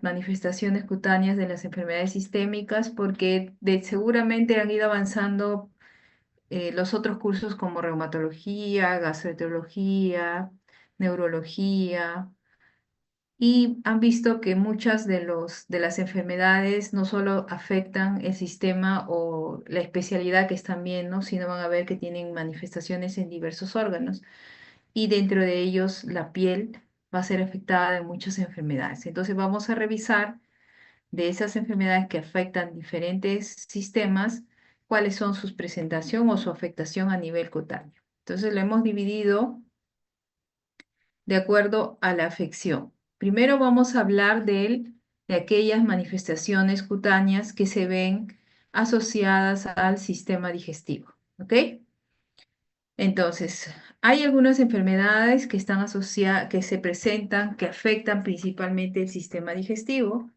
manifestaciones cutáneas de las enfermedades sistémicas porque seguramente han ido avanzando los otros cursos como reumatología, gastroenterología, neurología, y han visto que muchas de las enfermedades no solo afectan el sistema o la especialidad que están viendo, sino van a ver que tienen manifestaciones en diversos órganos y dentro de ellos la piel va a ser afectada de muchas enfermedades. Entonces vamos a revisar de esas enfermedades que afectan diferentes sistemas, cuáles son su presentación o su afectación a nivel cutáneo. Entonces lo hemos dividido de acuerdo a la afección. Primero vamos a hablar de aquellas manifestaciones cutáneas que se ven asociadas al sistema digestivo. ¿Ok? Entonces, hay algunas enfermedades que están asociadas, que se presentan, que afectan principalmente el sistema digestivo.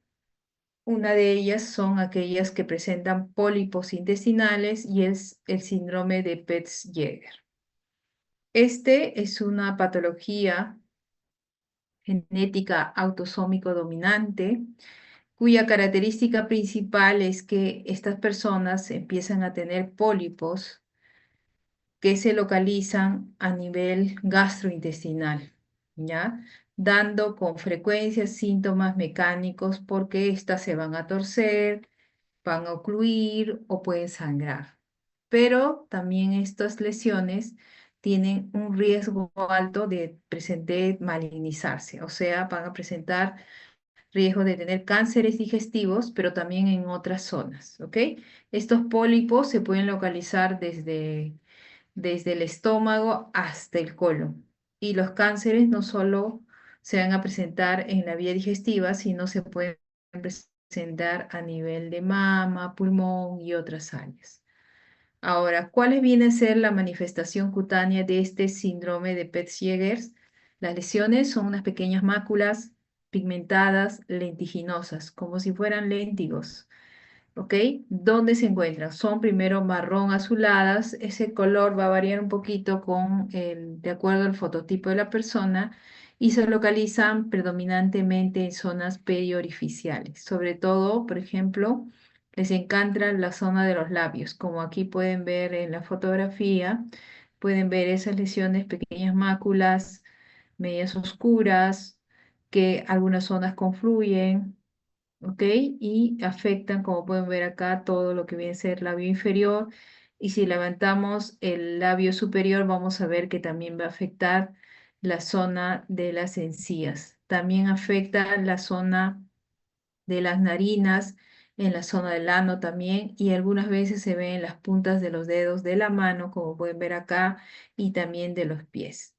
Una de ellas son aquellas que presentan pólipos intestinales y es el síndrome de Peutz-Jeghers. Este es una patología genética autosómico dominante, cuya característica principal es que estas personas empiezan a tener pólipos que se localizan a nivel gastrointestinal, ¿ya? Dando con frecuencia síntomas mecánicos porque éstas se van a torcer, van a ocluir o pueden sangrar. Pero también estas lesiones tienen un riesgo alto de malignizarse, o sea, van a presentar riesgo de tener cánceres digestivos, pero también en otras zonas, ¿ok? Estos pólipos se pueden localizar desde el estómago hasta el colon. Y los cánceres no solo se van a presentar en la vía digestiva, sino se pueden presentar a nivel de mama, pulmón y otras áreas. Ahora, ¿cuál viene a ser la manifestación cutánea de este síndrome de Peutz-Jeghers? Las lesiones son unas pequeñas máculas pigmentadas lentiginosas, como si fueran léntigos. ¿Ok? ¿Dónde se encuentran? Son primero marrón azuladas, ese color va a variar un poquito de acuerdo al fototipo de la persona y se localizan predominantemente en zonas periorificiales. Sobre todo, por ejemplo, les encanta la zona de los labios, como aquí pueden ver en la fotografía, pueden ver esas lesiones, pequeñas máculas, medias oscuras, que algunas zonas confluyen. ¿Ok? Y afectan, como pueden ver acá, todo lo que viene a ser labio inferior. Y si levantamos el labio superior, vamos a ver que también va a afectar la zona de las encías. También afecta la zona de las narinas, en la zona del ano también, y algunas veces se ven en las puntas de los dedos de la mano, como pueden ver acá, y también de los pies.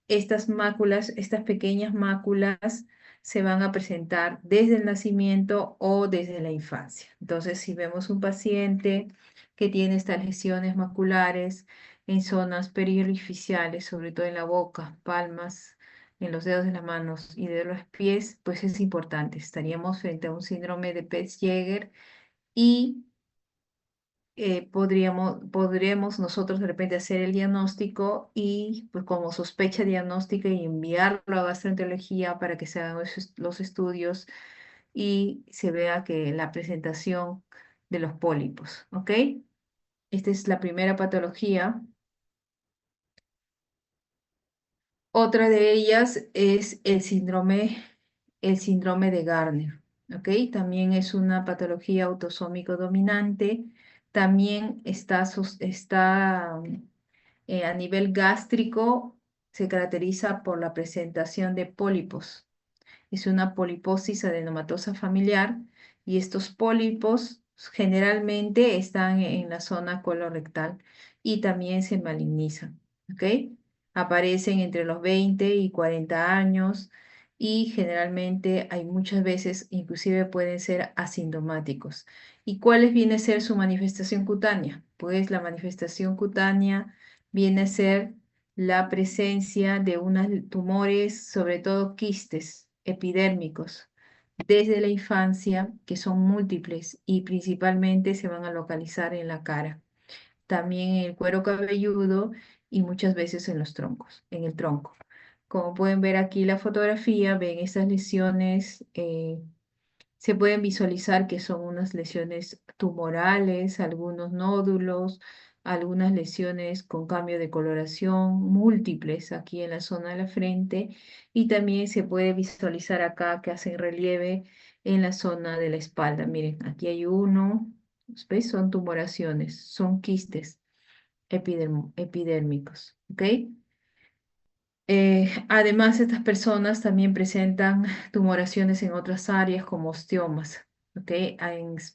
Estas máculas, estas pequeñas máculas, se van a presentar desde el nacimiento o desde la infancia. Entonces, si vemos un paciente que tiene estas lesiones maculares en zonas periorificiales, sobre todo en la boca, palmas, en los dedos de las manos y de los pies, pues es importante. Estaríamos frente a un síndrome de Peutz-Jeghers y podríamos nosotros de repente hacer el diagnóstico y pues como sospecha diagnóstica y enviarlo a gastroenterología para que se hagan los estudios y se vea que la presentación de los pólipos, ¿ok? Esta es la primera patología. Otra de ellas es el síndrome de Gardner, ¿ok? También es una patología autosómico dominante. También a nivel gástrico, se caracteriza por la presentación de pólipos. Es una poliposis adenomatosa familiar y estos pólipos generalmente están en la zona colorectal y también se malignizan, ¿ok? Aparecen entre los 20 y 40 años y generalmente hay muchas veces, inclusive pueden ser asintomáticos. ¿Y cuál viene a ser su manifestación cutánea? Pues la manifestación cutánea viene a ser la presencia de unos tumores, sobre todo quistes epidérmicos, desde la infancia, que son múltiples y principalmente se van a localizar en la cara, también en el cuero cabelludo y muchas veces en los troncos, en el tronco. Como pueden ver aquí la fotografía, ven estas lesiones Se pueden visualizar que son unas lesiones tumorales, algunos nódulos, algunas lesiones con cambio de coloración, múltiples aquí en la zona de la frente, y también se puede visualizar acá que hacen relieve en la zona de la espalda. Miren, aquí hay uno, ¿ves? Son tumoraciones, son quistes epidérmicos, ¿ok? Además, estas personas también presentan tumoraciones en otras áreas como osteomas, ¿ok?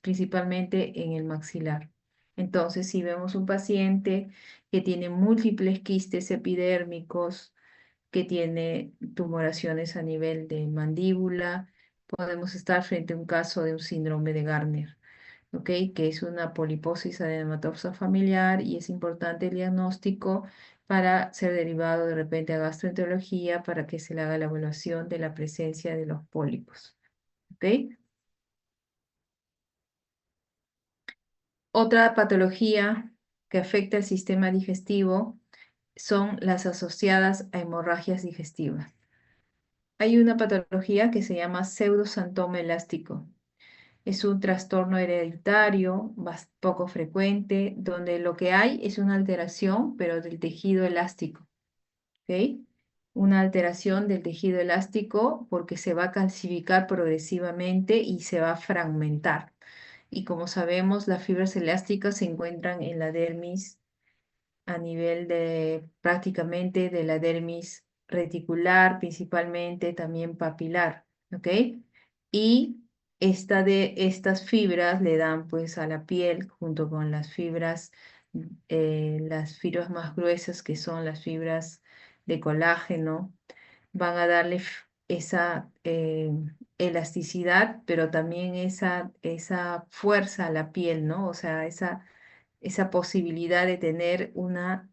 Principalmente en el maxilar. Entonces, si vemos un paciente que tiene múltiples quistes epidérmicos, que tiene tumoraciones a nivel de mandíbula, podemos estar frente a un caso de un síndrome de Gardner. ¿Ok? Que es una poliposis adenomatosa familiar y es importante el diagnóstico para ser derivado de repente a gastroenterología para que se le haga la evaluación de la presencia de los pólipos. ¿Ok? Otra patología que afecta el sistema digestivo son las asociadas a hemorragias digestivas. Hay una patología que se llama pseudosantoma elástico. Es un trastorno hereditario poco frecuente, donde lo que hay es una alteración, pero del tejido elástico, ¿ok? Una alteración del tejido elástico porque se va a calcificar progresivamente y se va a fragmentar. Y como sabemos, las fibras elásticas se encuentran en la dermis a nivel de prácticamente de la dermis reticular, principalmente también papilar, ¿ok? Y estas fibras le dan pues a la piel junto con las fibras más gruesas que son las fibras de colágeno, van a darle esa elasticidad, pero también esa fuerza a la piel, ¿no? O sea, esa posibilidad de tener una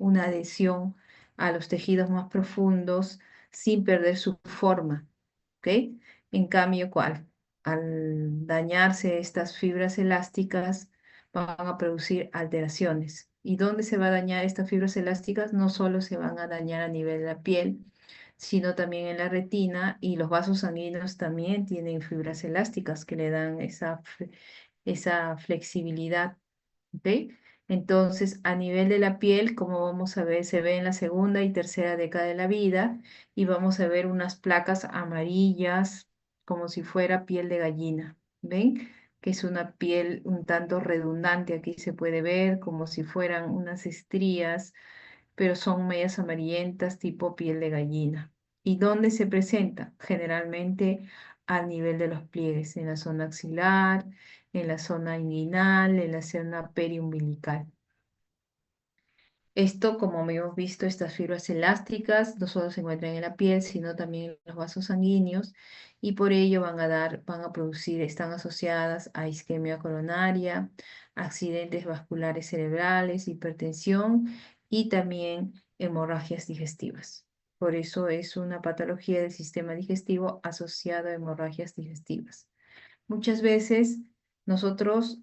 adhesión a los tejidos más profundos sin perder su forma, ¿ok? En cambio, ¿cuál? Al dañarse estas fibras elásticas, van a producir alteraciones. ¿Y dónde se va a dañar estas fibras elásticas? No solo se van a dañar a nivel de la piel, sino también en la retina y los vasos sanguíneos también tienen fibras elásticas que le dan esa flexibilidad. ¿Ok? Entonces, a nivel de la piel, como vamos a ver, se ve en la segunda y tercera década de la vida y vamos a ver unas placas amarillas como si fuera piel de gallina. ¿Ven? Que es una piel un tanto redundante. Aquí se puede ver como si fueran unas estrías, pero son medias amarillentas tipo piel de gallina. ¿Y dónde se presenta? Generalmente a nivel de los pliegues, en la zona axilar, en la zona inguinal, en la zona periumbilical. Esto, como hemos visto, estas fibras elásticas no solo se encuentran en la piel, sino también en los vasos sanguíneos y por ello van a producir, están asociadas a isquemia coronaria, accidentes vasculares cerebrales, hipertensión y también hemorragias digestivas. Por eso es una patología del sistema digestivo asociada a hemorragias digestivas. Muchas veces nosotros,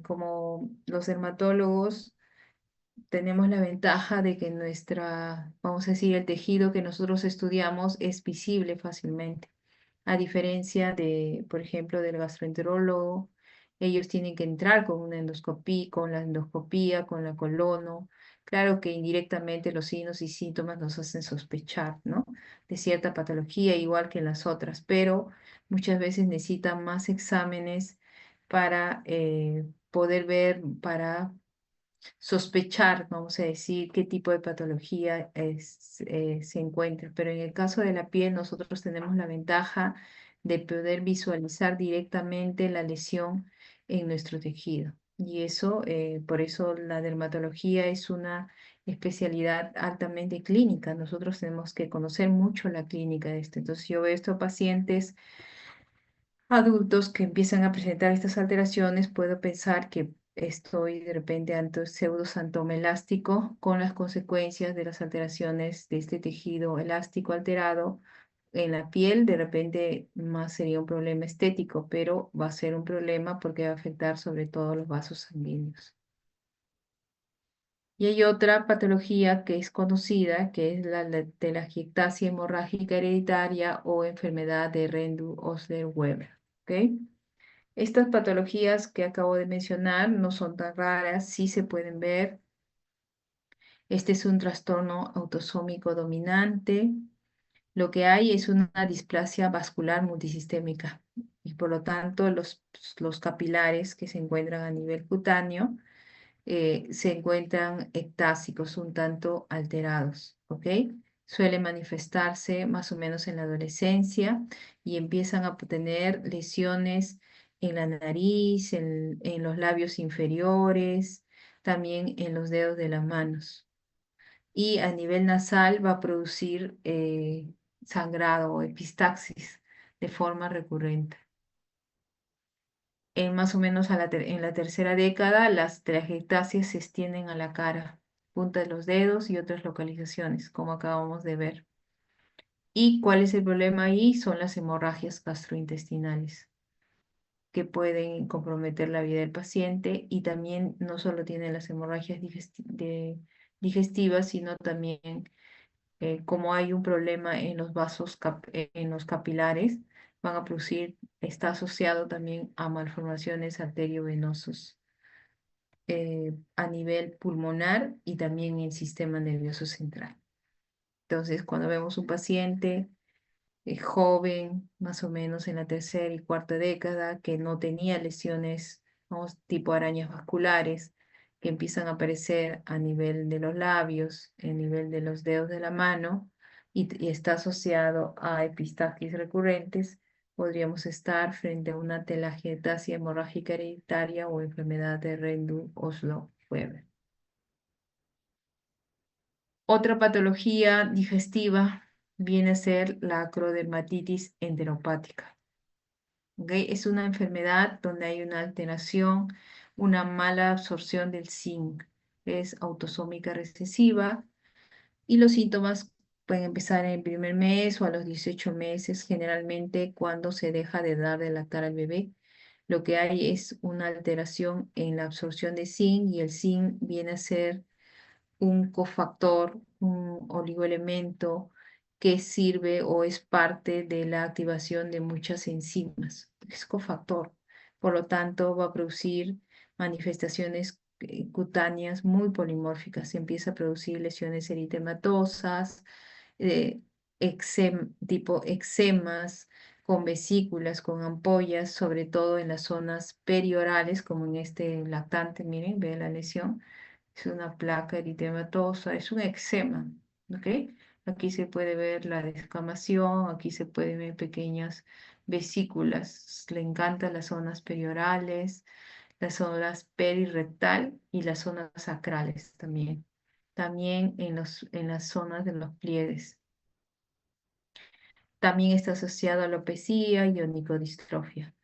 como los dermatólogos, tenemos la ventaja de que vamos a decir, el tejido que nosotros estudiamos es visible fácilmente. A diferencia de, por ejemplo, del gastroenterólogo, ellos tienen que entrar con una endoscopía, con la endoscopía, con la colono. Claro que indirectamente los signos y síntomas nos hacen sospechar, ¿no? De cierta patología, igual que en las otras, pero muchas veces necesitan más exámenes para poder ver, para sospechar, vamos a decir, qué tipo de patología se encuentra. Pero en el caso de la piel, nosotros tenemos la ventaja de poder visualizar directamente la lesión en nuestro tejido. Y eso, por eso la dermatología es una especialidad altamente clínica. Nosotros tenemos que conocer mucho la clínica de esto. Entonces, yo veo estos pacientes adultos que empiezan a presentar estas alteraciones, puedo pensar que estoy de repente ante un pseudosantoma elástico con las consecuencias de las alteraciones de este tejido elástico alterado en la piel. De repente más sería un problema estético, pero va a ser un problema porque va a afectar sobre todo los vasos sanguíneos. Y hay otra patología que es conocida, que es la telangiectasia hemorrágica hereditaria o enfermedad de Rendu-Osler-Weber. ¿Ok? Estas patologías que acabo de mencionar no son tan raras, sí se pueden ver. Este es un trastorno autosómico dominante. Lo que hay es una displasia vascular multisistémica y por lo tanto los capilares que se encuentran a nivel cutáneo se encuentran ectásicos, un tanto alterados, ¿ok? Suele manifestarse más o menos en la adolescencia y empiezan a tener lesiones en la nariz, en los labios inferiores, también en los dedos de las manos. Y a nivel nasal va a producir sangrado o epistaxis de forma recurrente. En más o menos en la tercera década, las telangiectasias se extienden a la cara, punta de los dedos y otras localizaciones, como acabamos de ver. ¿Y cuál es el problema ahí? Son las hemorragias gastrointestinales, que pueden comprometer la vida del paciente y también no solo tienen las hemorragias digestivas, sino también como hay un problema en los vasos, en los capilares, van a producir, está asociado también a malformaciones arteriovenosos a nivel pulmonar y también en el sistema nervioso central. Entonces, cuando vemos un paciente joven, más o menos en la tercera y cuarta década, que no tenía lesiones, vamos, tipo arañas vasculares, que empiezan a aparecer a nivel de los labios, a nivel de los dedos de la mano, y está asociado a epistaxis recurrentes, podríamos estar frente a una telangiectasia hemorrágica hereditaria o enfermedad de Rendu-Oslo-Weber. Otra patología digestiva viene a ser la acrodermatitis enteropática. ¿Ok? Es una enfermedad donde hay una alteración, una mala absorción del zinc. Es autosómica recesiva y los síntomas pueden empezar en el primer mes o a los 18 meses, generalmente cuando se deja de dar de lactar al bebé. Lo que hay es una alteración en la absorción de zinc y el zinc viene a ser un cofactor, un oligoelemento que sirve o es parte de la activación de muchas enzimas. Es cofactor, por lo tanto va a producir manifestaciones cutáneas muy polimórficas. Se empieza a producir lesiones eritematosas, eh, tipo eczemas, con vesículas, con ampollas, sobre todo en las zonas periorales, como en este lactante, miren, ve la lesión es una placa eritematosa, es un eczema, ¿ok? Aquí se puede ver la descamación, aquí se pueden ver pequeñas vesículas. Le encantan las zonas periorales, las zonas perirrectal y las zonas sacrales también. También en las zonas de los pliegues. También está asociado a alopecia y onicodistrofia.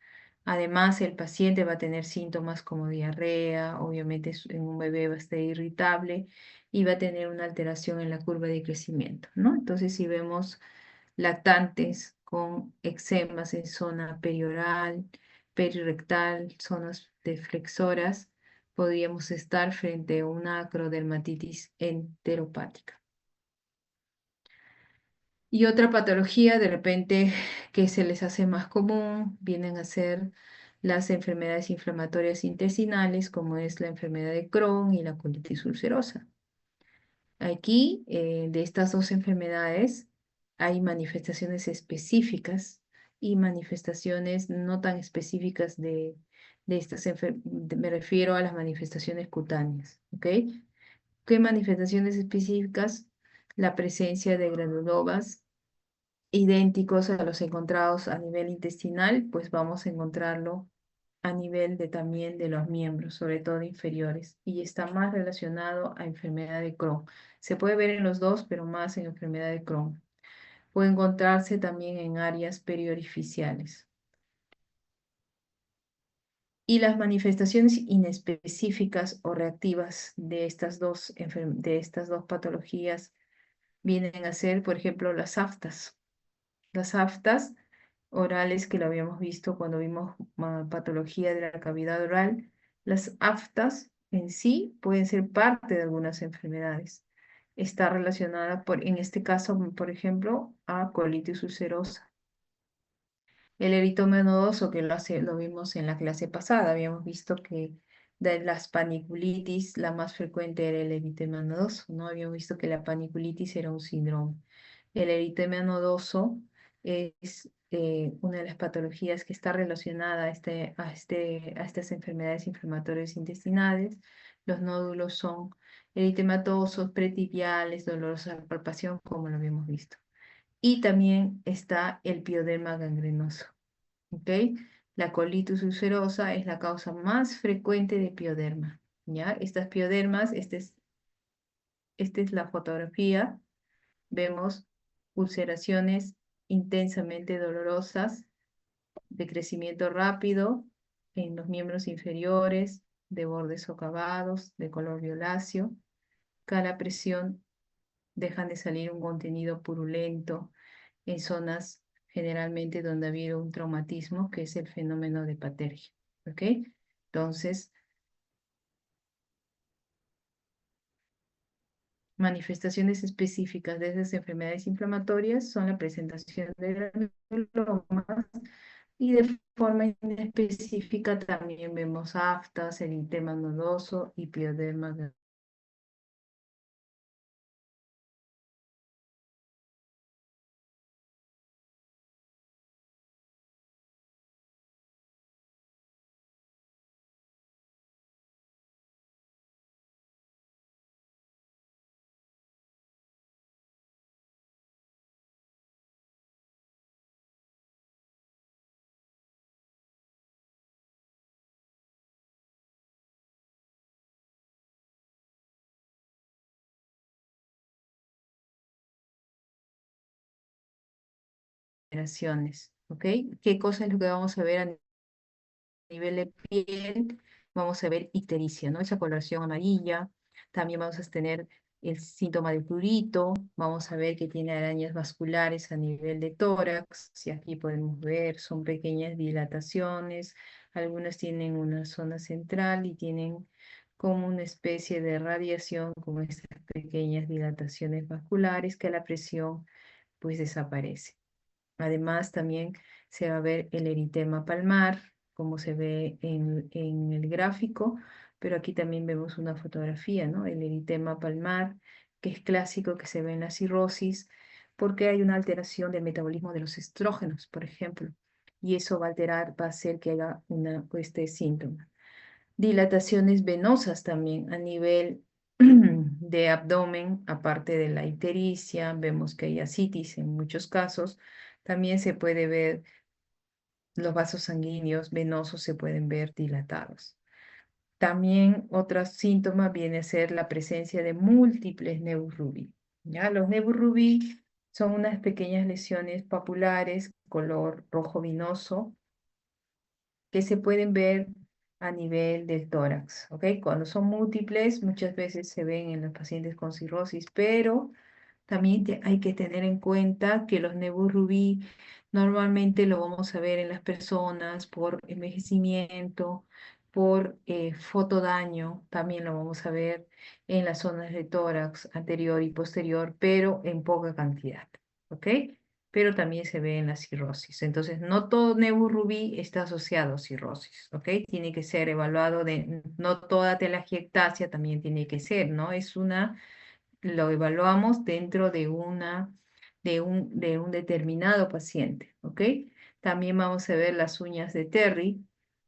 Además, el paciente va a tener síntomas como diarrea, obviamente en un bebé va a estar irritable y va a tener una alteración en la curva de crecimiento, ¿no? Entonces, si vemos lactantes con eczemas en zona perioral, perirectal, zonas deflexoras, podríamos estar frente a una acrodermatitis enteropática. Y otra patología de repente que se les hace más común vienen a ser las enfermedades inflamatorias intestinales, como es la enfermedad de Crohn y la colitis ulcerosa. Aquí, de estas dos enfermedades, hay manifestaciones específicas y manifestaciones no tan específicas de estas enfermedades. Me refiero a las manifestaciones cutáneas, ¿ok? ¿Qué manifestaciones específicas? La presencia de granulomas idénticos a los encontrados a nivel intestinal, pues vamos a encontrarlo a nivel de también de los miembros, sobre todo inferiores, y está más relacionado a enfermedad de Crohn. Se puede ver en los dos, pero más en enfermedad de Crohn. Puede encontrarse también en áreas periorificiales. Y las manifestaciones inespecíficas o reactivas de de estas dos patologías vienen a ser, por ejemplo, las aftas. Las aftas orales que lo habíamos visto cuando vimos patología de la cavidad oral, las aftas en sí pueden ser parte de algunas enfermedades. Está relacionada, en este caso, por ejemplo, a colitis ulcerosa. El eritema nodoso, que lo vimos en la clase pasada, habíamos visto que de las paniculitis, la más frecuente era el eritema nodoso, ¿no? Habíamos visto que la paniculitis era un síndrome. El eritema nodoso es una de las patologías que está relacionada a estas enfermedades inflamatorias intestinales. Los nódulos son eritematosos, pretibiales, dolorosa palpación, como lo habíamos visto. Y también está el pioderma gangrenoso. ¿Ok? La colitis ulcerosa es la causa más frecuente de pioderma. ¿Ya? Estas piodermas, esta es la fotografía. Vemos ulceraciones intensamente dolorosas, de crecimiento rápido en los miembros inferiores, de bordes socavados, de color violáceo. Cada presión dejan de salir un contenido purulento en zonas generalmente donde ha habido un traumatismo, que es el fenómeno de Patergia. ¿Ok? Entonces, manifestaciones específicas de esas enfermedades inflamatorias son la presentación de granulomas y de forma específica también vemos aftas, eritema nodoso y pioderma. Generaciones, ¿ok? ¿Qué cosa es lo que vamos a ver a nivel de piel? Vamos a ver ictericia, ¿no? Esa coloración amarilla. También vamos a tener el síntoma de prurito. Vamos a ver que tiene arañas vasculares a nivel de tórax. Y aquí podemos ver, son pequeñas dilataciones. Algunas tienen una zona central y tienen como una especie de radiación, como estas pequeñas dilataciones vasculares que a la presión pues desaparece. Además, también se va a ver el eritema palmar, como se ve en el gráfico, pero aquí también vemos una fotografía, ¿no? El eritema palmar, que es clásico, que se ve en la cirrosis, porque hay una alteración del metabolismo de los estrógenos, por ejemplo, y eso va a alterar, va a hacer que haya este síntoma. Dilataciones venosas también a nivel de abdomen, aparte de la ictericia, vemos que hay ascitis en muchos casos. También se puede ver los vasos sanguíneos venosos se pueden ver dilatados. También otro síntoma viene a ser la presencia de múltiples nevus rubí. ¿Ya? Los nevus rubí son unas pequeñas lesiones papulares color rojo vinoso que se pueden ver a nivel del tórax, ¿ok? Cuando son múltiples, muchas veces se ven en los pacientes con cirrosis, pero también hay que tener en cuenta que los nevus rubí normalmente lo vamos a ver en las personas por envejecimiento, por fotodaño, también lo vamos a ver en las zonas de tórax anterior y posterior, pero en poca cantidad, ¿ok? Pero también se ve en la cirrosis. Entonces, no todo nevus rubí está asociado a cirrosis, ¿ok? Tiene que ser evaluado no toda telangiectasia también tiene que ser, ¿no? Lo evaluamos dentro de un determinado paciente, ¿ok? También vamos a ver las uñas de Terry,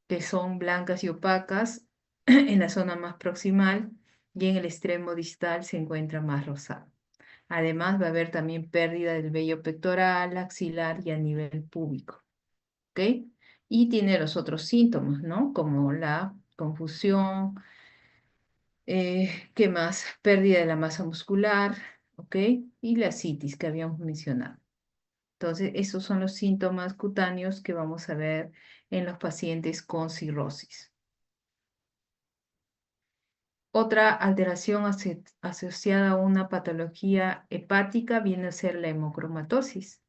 que son blancas y opacas en la zona más proximal y en el extremo distal se encuentra más rosado. Además va a haber también pérdida del vello pectoral, axilar y a nivel púbico, ¿ok? Y tiene los otros síntomas, ¿no? Como la confusión, ¿qué más? Pérdida de la masa muscular, ¿ok? Y la citis que habíamos mencionado. Entonces, esos son los síntomas cutáneos que vamos a ver en los pacientes con cirrosis. Otra alteración asociada a una patología hepática viene a ser la hemocromatosis.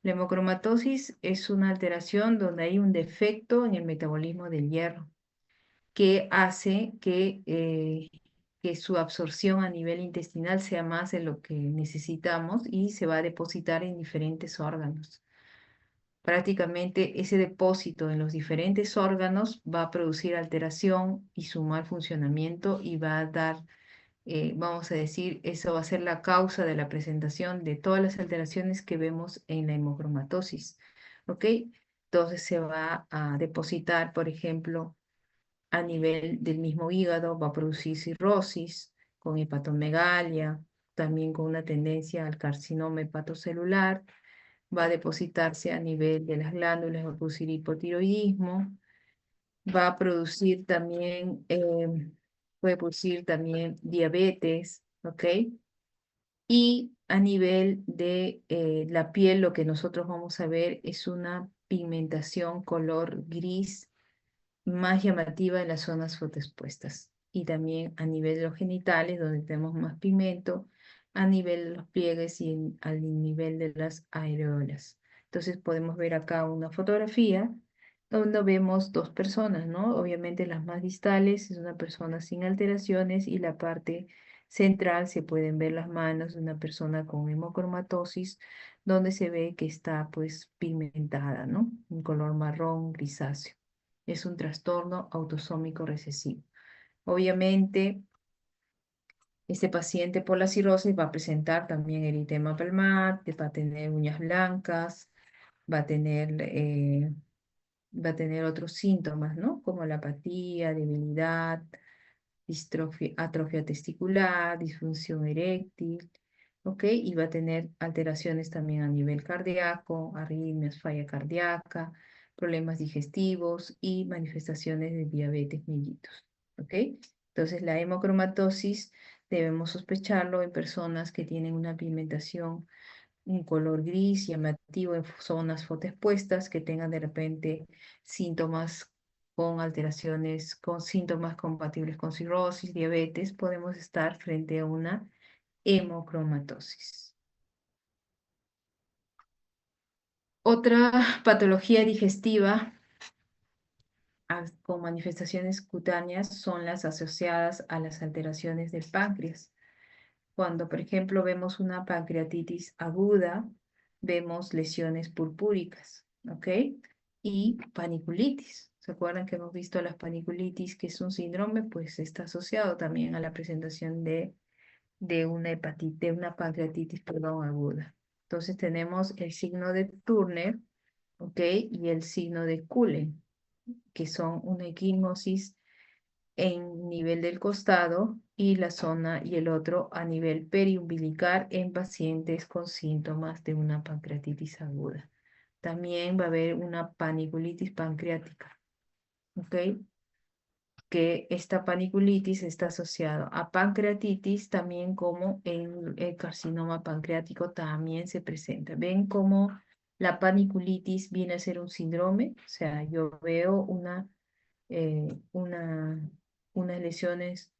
La hemocromatosis es una alteración donde hay un defecto en el metabolismo del hierro. que hace que su absorción a nivel intestinal sea más de lo que necesitamos y se va a depositar en diferentes órganos. Prácticamente ese depósito en los diferentes órganos va a producir alteración y su mal funcionamiento y va a dar, vamos a decir, eso va a ser la causa de la presentación de todas las alteraciones que vemos en la hemocromatosis. ¿Ok? Entonces se va a depositar, por ejemplo, a nivel del mismo hígado, va a producir cirrosis con hepatomegalia, también con una tendencia al carcinoma hepatocelular, va a depositarse a nivel de las glándulas, va a producir hipotiroidismo, va a producir también, puede producir también diabetes, ¿ok? Y a nivel de la piel, lo que nosotros vamos a ver es una pigmentación color gris más llamativa en las zonas fotoexpuestas y también a nivel de los genitales, donde tenemos más pigmento, a nivel de los pliegues y al nivel de las areolas. Entonces podemos ver acá una fotografía donde vemos dos personas, ¿no? Obviamente las más distales es una persona sin alteraciones y la parte central se pueden ver las manos de una persona con hemocromatosis, donde se ve que está pues pigmentada, ¿no? Un color marrón grisáceo. Es un trastorno autosómico recesivo. Obviamente, este paciente por la cirrosis va a presentar también eritema palmar, va a tener uñas blancas, va a tener, eh, va a tener otros síntomas, ¿no? Como la apatía, debilidad, atrofia testicular, disfunción eréctil, ¿ok? Y va a tener alteraciones también a nivel cardíaco, arritmias, falla cardíaca, problemas digestivos y manifestaciones de diabetes mellitus, ¿ok? Entonces la hemocromatosis debemos sospecharlo en personas que tienen una pigmentación un color gris llamativo en zonas fotoexpuestas, que tengan de repente síntomas con alteraciones, con síntomas compatibles con cirrosis, diabetes, podemos estar frente a una hemocromatosis. Otra patología digestiva con manifestaciones cutáneas son las asociadas a las alteraciones del páncreas. Cuando, por ejemplo, vemos una pancreatitis aguda, vemos lesiones purpúricas, ¿ok? Y paniculitis. ¿Se acuerdan que hemos visto las paniculitis, que es un síndrome? Pues está asociado también a la presentación de una hepatitis, de una pancreatitis, perdón, aguda. Entonces tenemos el signo de Turner, ¿ok? Y el signo de Cullen, que son una equimosis en nivel del costado y la zona y el otro a nivel periumbilical en pacientes con síntomas de una pancreatitis aguda. También va a haber una paniculitis pancreática, ¿ok? Que esta paniculitis está asociada a pancreatitis también como en el carcinoma pancreático también se presenta. ¿Ven cómo la paniculitis viene a ser un síndrome? O sea, yo veo eh, una, unas lesiones,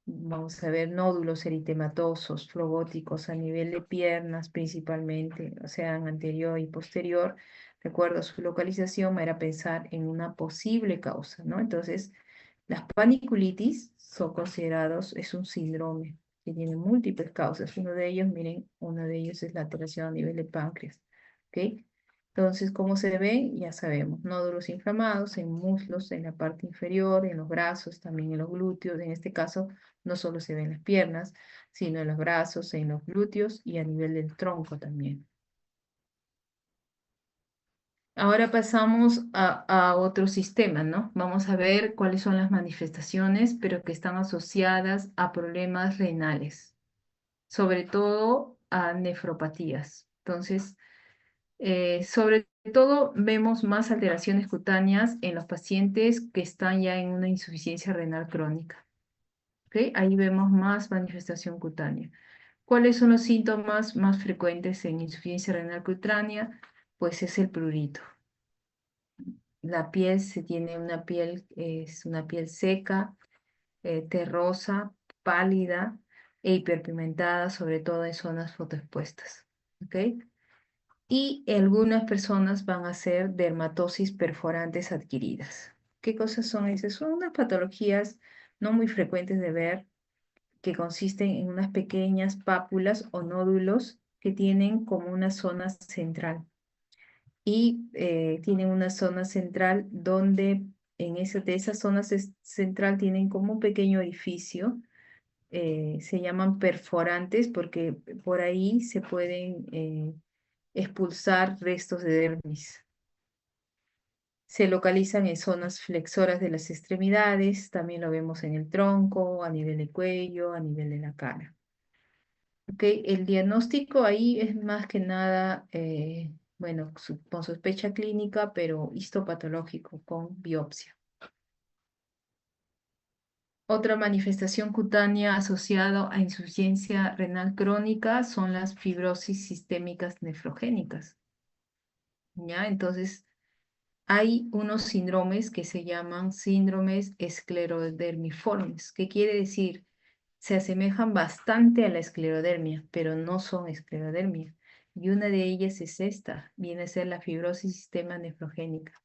vamos a ver, nódulos eritematosos, flebóticos a nivel de piernas principalmente, o sea, en anterior y posterior. Recuerdo su localización, era pensar en una posible causa, ¿no? Entonces, las paniculitis son considerados, es un síndrome que tiene múltiples causas. Uno de ellos, miren, uno de ellos es la alteración a nivel de páncreas, ¿ok? Entonces, ¿cómo se ven? Ya sabemos, nódulos inflamados en muslos, en la parte inferior, en los brazos, también en los glúteos. En este caso, no solo se ven las piernas, sino en los brazos, en los glúteos y a nivel del tronco también. Ahora pasamos a otro sistema, ¿no? Vamos a ver cuáles son las manifestaciones, pero que están asociadas a problemas renales, sobre todo a nefropatías. Entonces, sobre todo vemos más alteraciones cutáneas en los pacientes que están ya en una insuficiencia renal crónica. ¿Ok? Ahí vemos más manifestación cutánea. ¿Cuáles son los síntomas más frecuentes en insuficiencia renal cutánea? Pues es el prurito. La piel se tiene una piel, es una piel seca, terrosa, pálida e hiperpigmentada, sobre todo en zonas fotoexpuestas. ¿Ok? Y algunas personas van a hacer dermatosis perforantes adquiridas. ¿Qué cosas son esas? Son unas patologías no muy frecuentes de ver, que consisten en unas pequeñas pápulas o nódulos que tienen como una zona central. Y tienen una zona central donde de esa zona central tienen como un pequeño orificio. Se llaman perforantes porque por ahí se pueden expulsar restos de dermis. Se localizan en zonas flexoras de las extremidades, también lo vemos en el tronco, a nivel de cuello, a nivel de la cara. ¿Ok? El diagnóstico ahí es más que nada, bueno, con sospecha clínica, pero histopatológico con biopsia. Otra manifestación cutánea asociada a insuficiencia renal crónica son las fibrosis sistémicas nefrogénicas. ¿Ya? Entonces, hay unos síndromes que se llaman síndromes esclerodermiformes. ¿Qué quiere decir? Se asemejan bastante a la esclerodermia, pero no son esclerodermia. Y una de ellas es esta, viene a ser la fibrosis sistema nefrogénica.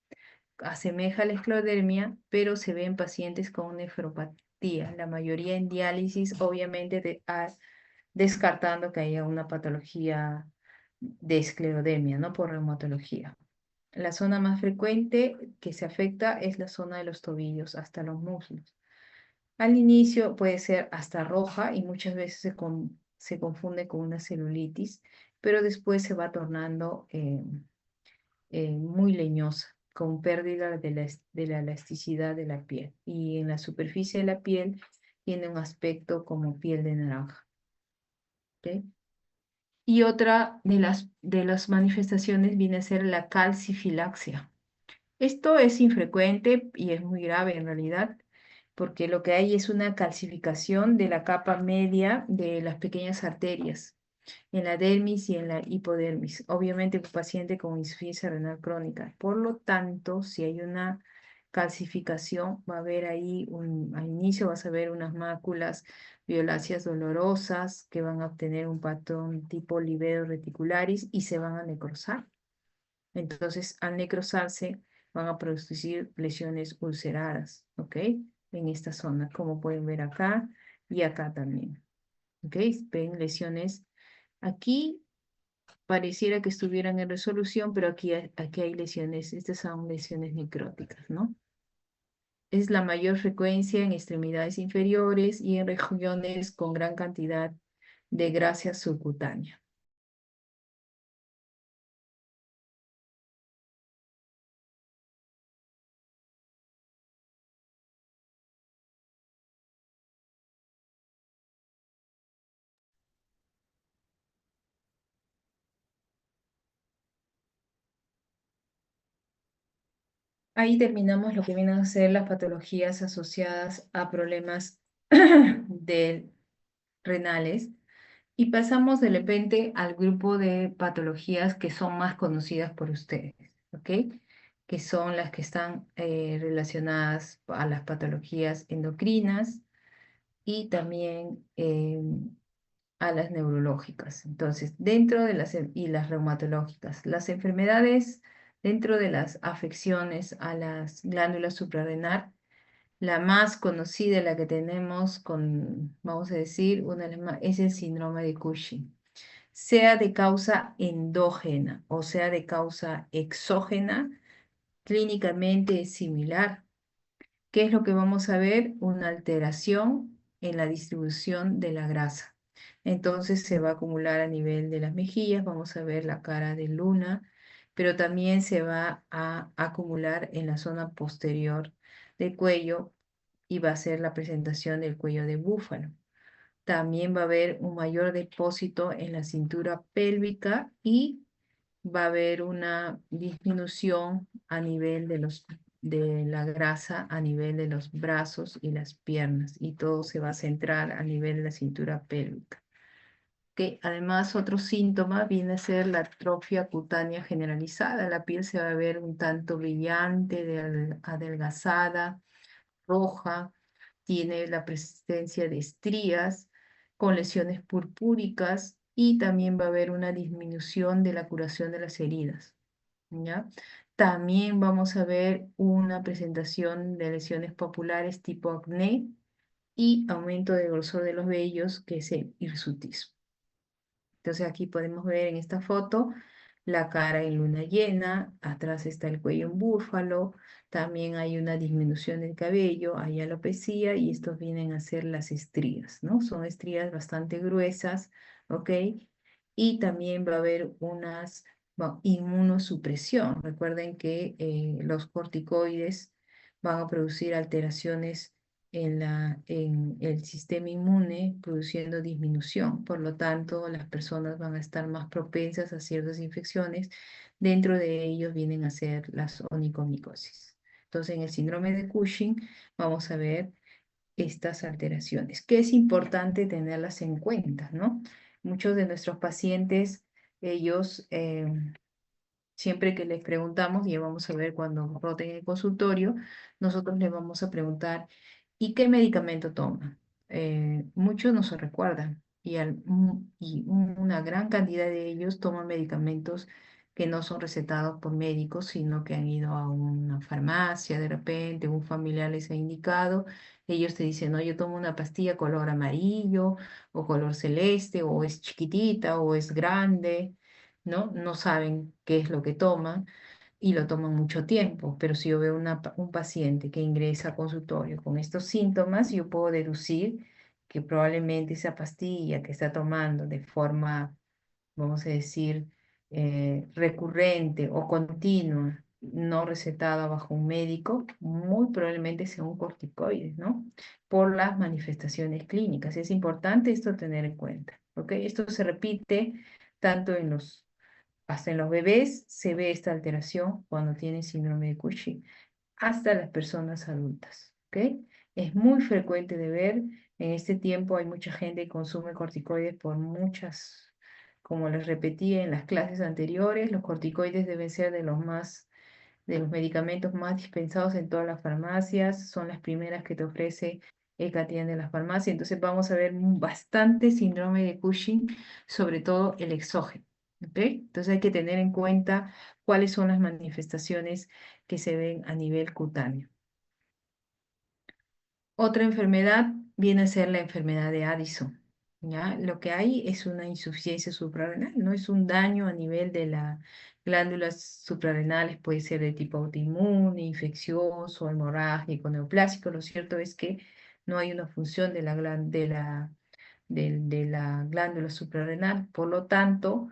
Asemeja a la esclerodermia, pero se ve en pacientes con nefropatía, la mayoría en diálisis, obviamente descartando que haya una patología de esclerodermia, ¿no? Por reumatología. La zona más frecuente que se afecta es la zona de los tobillos hasta los muslos. Al inicio puede ser hasta roja y muchas veces se confunde con una celulitis, pero después se va tornando muy leñosa, con pérdida de la elasticidad de la piel. Y en la superficie de la piel tiene un aspecto como piel de naranja. ¿Ok? Y otra de las manifestaciones viene a ser la calcifilaxia. Esto es infrecuente y es muy grave en realidad, porque lo que hay es una calcificación de la capa media de las pequeñas arterias, en la dermis y en la hipodermis. Obviamente, un paciente con insuficiencia renal crónica. Por lo tanto, si hay una calcificación, va a haber ahí, al inicio vas a ver unas máculas violáceas dolorosas que van a obtener un patrón tipo livedo reticularis y se van a necrosar. Entonces, al necrosarse, van a producir lesiones ulceradas, ¿ok? En esta zona, como pueden ver acá y acá también, ¿ok? Ven lesiones aquí. Pareciera que estuvieran en resolución, pero aquí hay lesiones, estas son lesiones necróticas, ¿no? Es la mayor frecuencia en extremidades inferiores y en regiones con gran cantidad de grasa subcutánea. Ahí terminamos lo que vienen a ser las patologías asociadas a problemas renales y pasamos de repente al grupo de patologías que son más conocidas por ustedes, ¿ok? Que son las que están relacionadas a las patologías endocrinas y también a las neurológicas. Entonces, dentro de y las reumatológicas, las enfermedades dentro de las afecciones a las glándulas suprarrenal, la más conocida, la que tenemos con, vamos a decir, una de las más, es el síndrome de Cushing. Sea de causa endógena o sea de causa exógena, clínicamente es similar. ¿Qué es lo que vamos a ver? Una alteración en la distribución de la grasa. Entonces se va a acumular a nivel de las mejillas, vamos a ver la cara de luna, pero también se va a acumular en la zona posterior del cuello y va a ser la presentación del cuello de búfalo. También va a haber un mayor depósito en la cintura pélvica y va a haber una disminución a nivel de la grasa, a nivel de los brazos y las piernas, y todo se va a centrar a nivel de la cintura pélvica. Que además otro síntoma viene a ser la atrofia cutánea generalizada. La piel se va a ver un tanto brillante, adelgazada, roja, tiene la presencia de estrías con lesiones purpúricas y también va a haber una disminución de la curación de las heridas. ¿ya? También vamos a ver una presentación de lesiones papulares tipo acné y aumento del grosor de los vellos, que es el hirsutismo. Entonces aquí podemos ver en esta foto la cara en luna llena, atrás está el cuello en búfalo, también hay una disminución del cabello, hay alopecia y estos vienen a ser las estrías, ¿no? Son estrías bastante gruesas, ¿ok? Y también va a haber unas inmunosupresión. Recuerden que los corticoides van a producir alteraciones en el sistema inmune, produciendo disminución. Por lo tanto, las personas van a estar más propensas a ciertas infecciones. Dentro de ellos vienen a ser las onicomicosis. Entonces, en el síndrome de Cushing vamos a ver estas alteraciones, que es importante tenerlas en cuenta, ¿no? Muchos de nuestros pacientes, ellos siempre que les preguntamos, y vamos a ver cuando roten el consultorio, nosotros les vamos a preguntar, ¿y qué medicamento toma? Muchos no se recuerdan y una gran cantidad de ellos toman medicamentos que no son recetados por médicos, sino que han ido a una farmacia de repente, un familiar les ha indicado, ellos te dicen, no, yo tomo una pastilla color amarillo o color celeste, o es chiquitita o es grande, ¿no? No saben qué es lo que toman y lo toman mucho tiempo, pero si yo veo un paciente que ingresa a consultorio con estos síntomas, yo puedo deducir que probablemente esa pastilla que está tomando de forma, vamos a decir, recurrente o continua, no recetada bajo un médico, muy probablemente sea un corticoide, ¿no? Por las manifestaciones clínicas. Es importante esto tener en cuenta, ¿ok? Esto se repite tanto hasta en los bebés se ve esta alteración cuando tienen síndrome de Cushing, hasta las personas adultas, ¿ok? Es muy frecuente de ver, en este tiempo hay mucha gente que consume corticoides por muchas, como les repetí en las clases anteriores, los corticoides deben ser de los medicamentos más dispensados en todas las farmacias, son las primeras que te ofrece el que atiende las farmacias, entonces vamos a ver bastante síndrome de Cushing, sobre todo el exógeno, ¿ok? Entonces hay que tener en cuenta cuáles son las manifestaciones que se ven a nivel cutáneo. Otra enfermedad viene a ser la enfermedad de Addison, ¿ya? Lo que hay es una insuficiencia suprarrenal, no es un daño a nivel de las glándulas suprarrenales, puede ser de tipo autoinmune, infeccioso, hemorrágico, neoplásico. Lo cierto es que no hay una función de de la glándula suprarrenal, por lo tanto,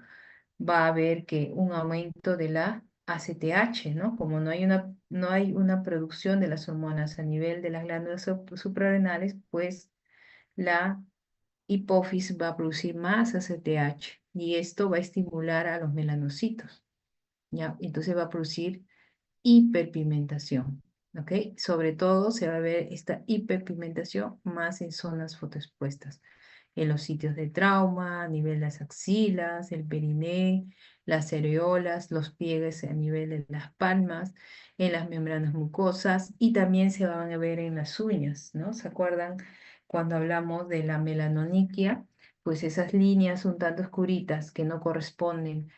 va a haber que un aumento de la ACTH, ¿no? Como no hay una producción de las hormonas a nivel de las glándulas suprarrenales, pues la hipófisis va a producir más ACTH y esto va a estimular a los melanocitos, ¿ya? Entonces va a producir hiperpigmentación, ¿ok? Sobre todo se va a ver esta hiperpigmentación más en zonas fotoexpuestas, en los sitios de trauma, a nivel de las axilas, el periné, las areolas, los pliegues a nivel de las palmas, en las membranas mucosas y también se van a ver en las uñas, ¿no? ¿Se acuerdan cuando hablamos de la melanoniquia? Pues esas líneas un tanto oscuritas que no corresponden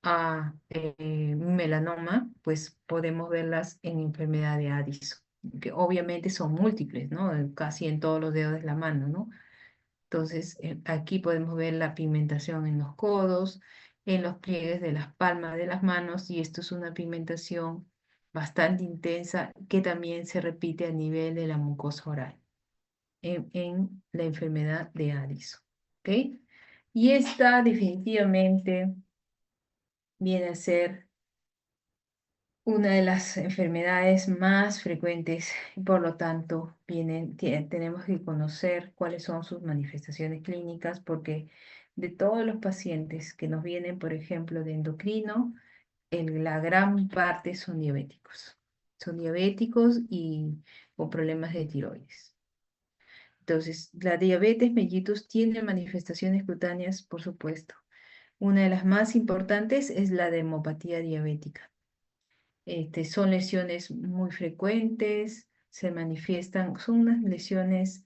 a melanoma, pues podemos verlas en enfermedad de Addison, que obviamente son múltiples, ¿no? Casi en todos los dedos de la mano, ¿no? Entonces, aquí podemos ver la pigmentación en los codos, en los pliegues de las palmas de las manos, y esto es una pigmentación bastante intensa que también se repite a nivel de la mucosa oral en la enfermedad de Addison, ¿ok? Y esta definitivamente viene a ser una de las enfermedades más frecuentes y por lo tanto tenemos que conocer cuáles son sus manifestaciones clínicas porque de todos los pacientes que nos vienen, por ejemplo, de endocrino, la gran parte son diabéticos. Son diabéticos y con problemas de tiroides. Entonces, la diabetes mellitus tiene manifestaciones cutáneas, por supuesto. Una de las más importantes es la demopatía diabética. Son lesiones muy frecuentes, se manifiestan, son unas lesiones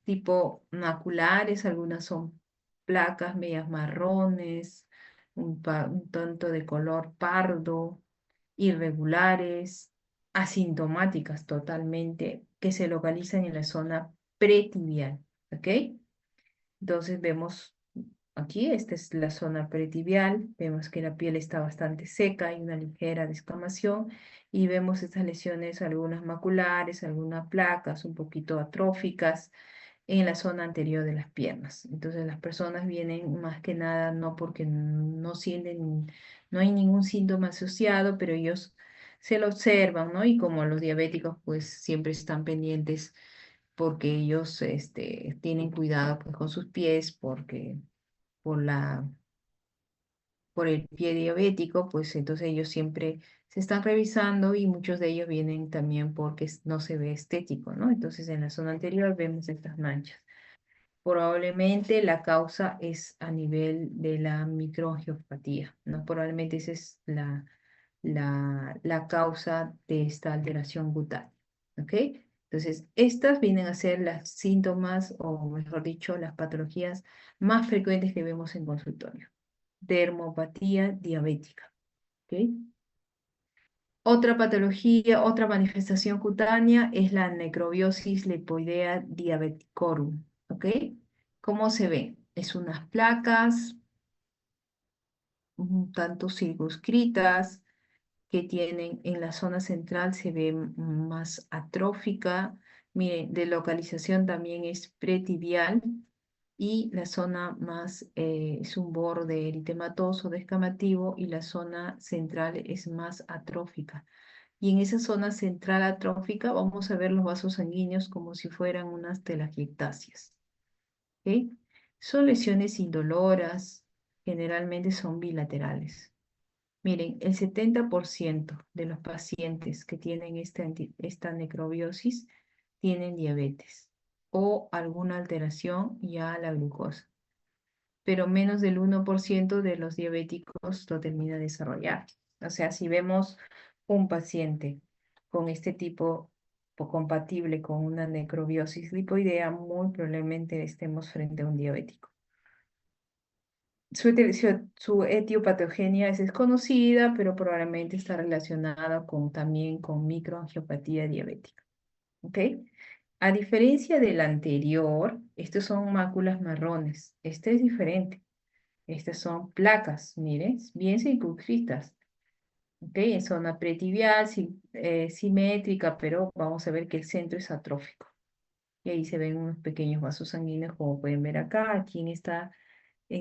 tipo maculares, algunas son placas medias marrones, un tanto de color pardo, irregulares, asintomáticas totalmente, que se localizan en la zona pretibial, ¿ok? Entonces vemos aquí, esta es la zona pretibial, vemos que la piel está bastante seca, hay una ligera descamación y vemos estas lesiones, algunas maculares, algunas placas un poquito atróficas en la zona anterior de las piernas. Entonces las personas vienen más que nada no porque no sienten, no hay ningún síntoma asociado, pero ellos se lo observan, ¿no? Y como los diabéticos pues siempre están pendientes porque ellos tienen cuidado pues, con sus pies, porque por por el pie diabético, pues entonces ellos siempre se están revisando y muchos de ellos vienen también porque no se ve estético, ¿no? Entonces en la zona anterior vemos estas manchas. Probablemente la causa es a nivel de la microangiopatía, ¿no? Probablemente esa es la causa de esta alteración cutánea, ¿ok? Entonces, estas vienen a ser las síntomas, o mejor dicho, las patologías más frecuentes que vemos en consultorio. Dermopatía diabética, ¿ok? Otra patología, otra manifestación cutánea es la necrobiosis lipoidea diabeticorum, ¿ok? ¿Cómo se ve? Es unas placas un tanto circunscritas que tienen en la zona central, se ve más atrófica. Miren, de localización también es pretibial y la zona más es un borde eritematoso descamativo y la zona central es más atrófica. Y en esa zona central atrófica vamos a ver los vasos sanguíneos como si fueran unas telangiectasias. ¿Ok? Son lesiones indoloras, generalmente son bilaterales. Miren, el 70% de los pacientes que tienen esta necrobiosis tienen diabetes o alguna alteración ya a la glucosa, pero menos del 1% de los diabéticos lo termina de desarrollar. O sea, si vemos un paciente con este tipo o compatible con una necrobiosis lipoidea, muy probablemente estemos frente a un diabético. Su etiopatogenia es desconocida, pero probablemente está relacionada también con microangiopatía diabética. ¿Ok? A diferencia del anterior, estos son máculas marrones. Este es diferente. Estas son placas, miren, bien circunscritas. ¿Ok? En zona pretibial, simétrica, pero vamos a ver que el centro es atrófico. Y ahí se ven unos pequeños vasos sanguíneos, como pueden ver acá. Aquí en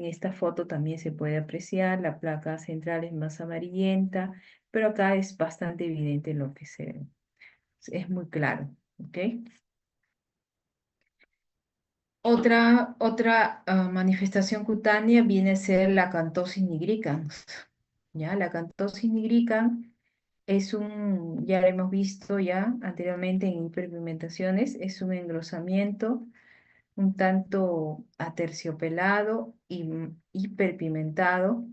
esta foto también se puede apreciar, la placa central es más amarillenta, pero acá es bastante evidente lo que se ve. Es muy claro, ¿ok? Otra manifestación cutánea viene a ser la acantosis nigricans, ¿ya? La acantosis nigricans ya lo hemos visto ya anteriormente en hiperpigmentaciones, es un engrosamiento un tanto aterciopelado y hiperpimentado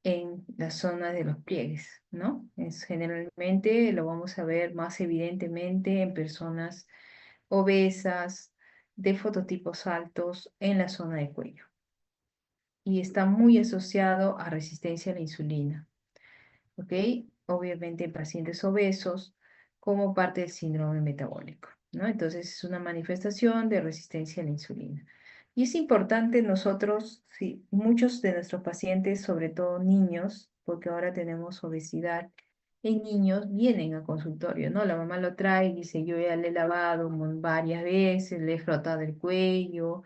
en la zona de los pliegues, ¿no? Generalmente lo vamos a ver más evidentemente en personas obesas, de fototipos altos, en la zona de cuello. Y está muy asociado a resistencia a la insulina. ¿Ok? Obviamente en pacientes obesos como parte del síndrome metabólico, ¿no? Entonces es una manifestación de resistencia a la insulina. Y es importante nosotros, sí, muchos de nuestros pacientes, sobre todo niños, porque ahora tenemos obesidad en niños, vienen a consultorio, ¿no? La mamá lo trae y dice, yo ya le he lavado varias veces, le he frotado el cuello,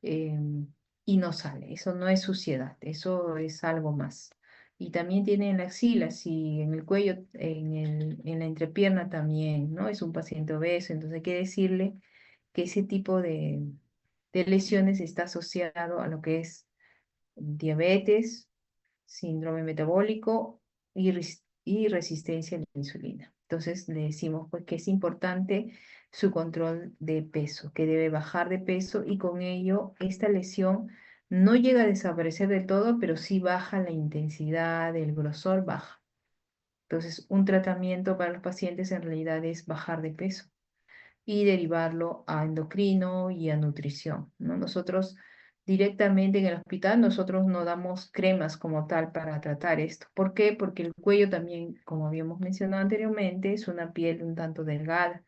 em, y no sale. Eso no es suciedad, eso es algo más. Y también tiene en la axila, si en el cuello, en la entrepierna también, ¿no? Es un paciente obeso, entonces hay que decirle que ese tipo de lesiones está asociado a lo que es diabetes, síndrome metabólico y resistencia a la insulina. Entonces le decimos pues, que es importante su control de peso, que debe bajar de peso y con ello esta lesión no llega a desaparecer de todo, pero sí baja la intensidad, el grosor baja. Entonces, un tratamiento para los pacientes en realidad es bajar de peso y derivarlo a endocrino y a nutrición, ¿no? Nosotros Directamente en el hospital nosotros no damos cremas como tal para tratar esto. ¿Por qué? Porque el cuello también, como habíamos mencionado anteriormente, es una piel un tanto delgada,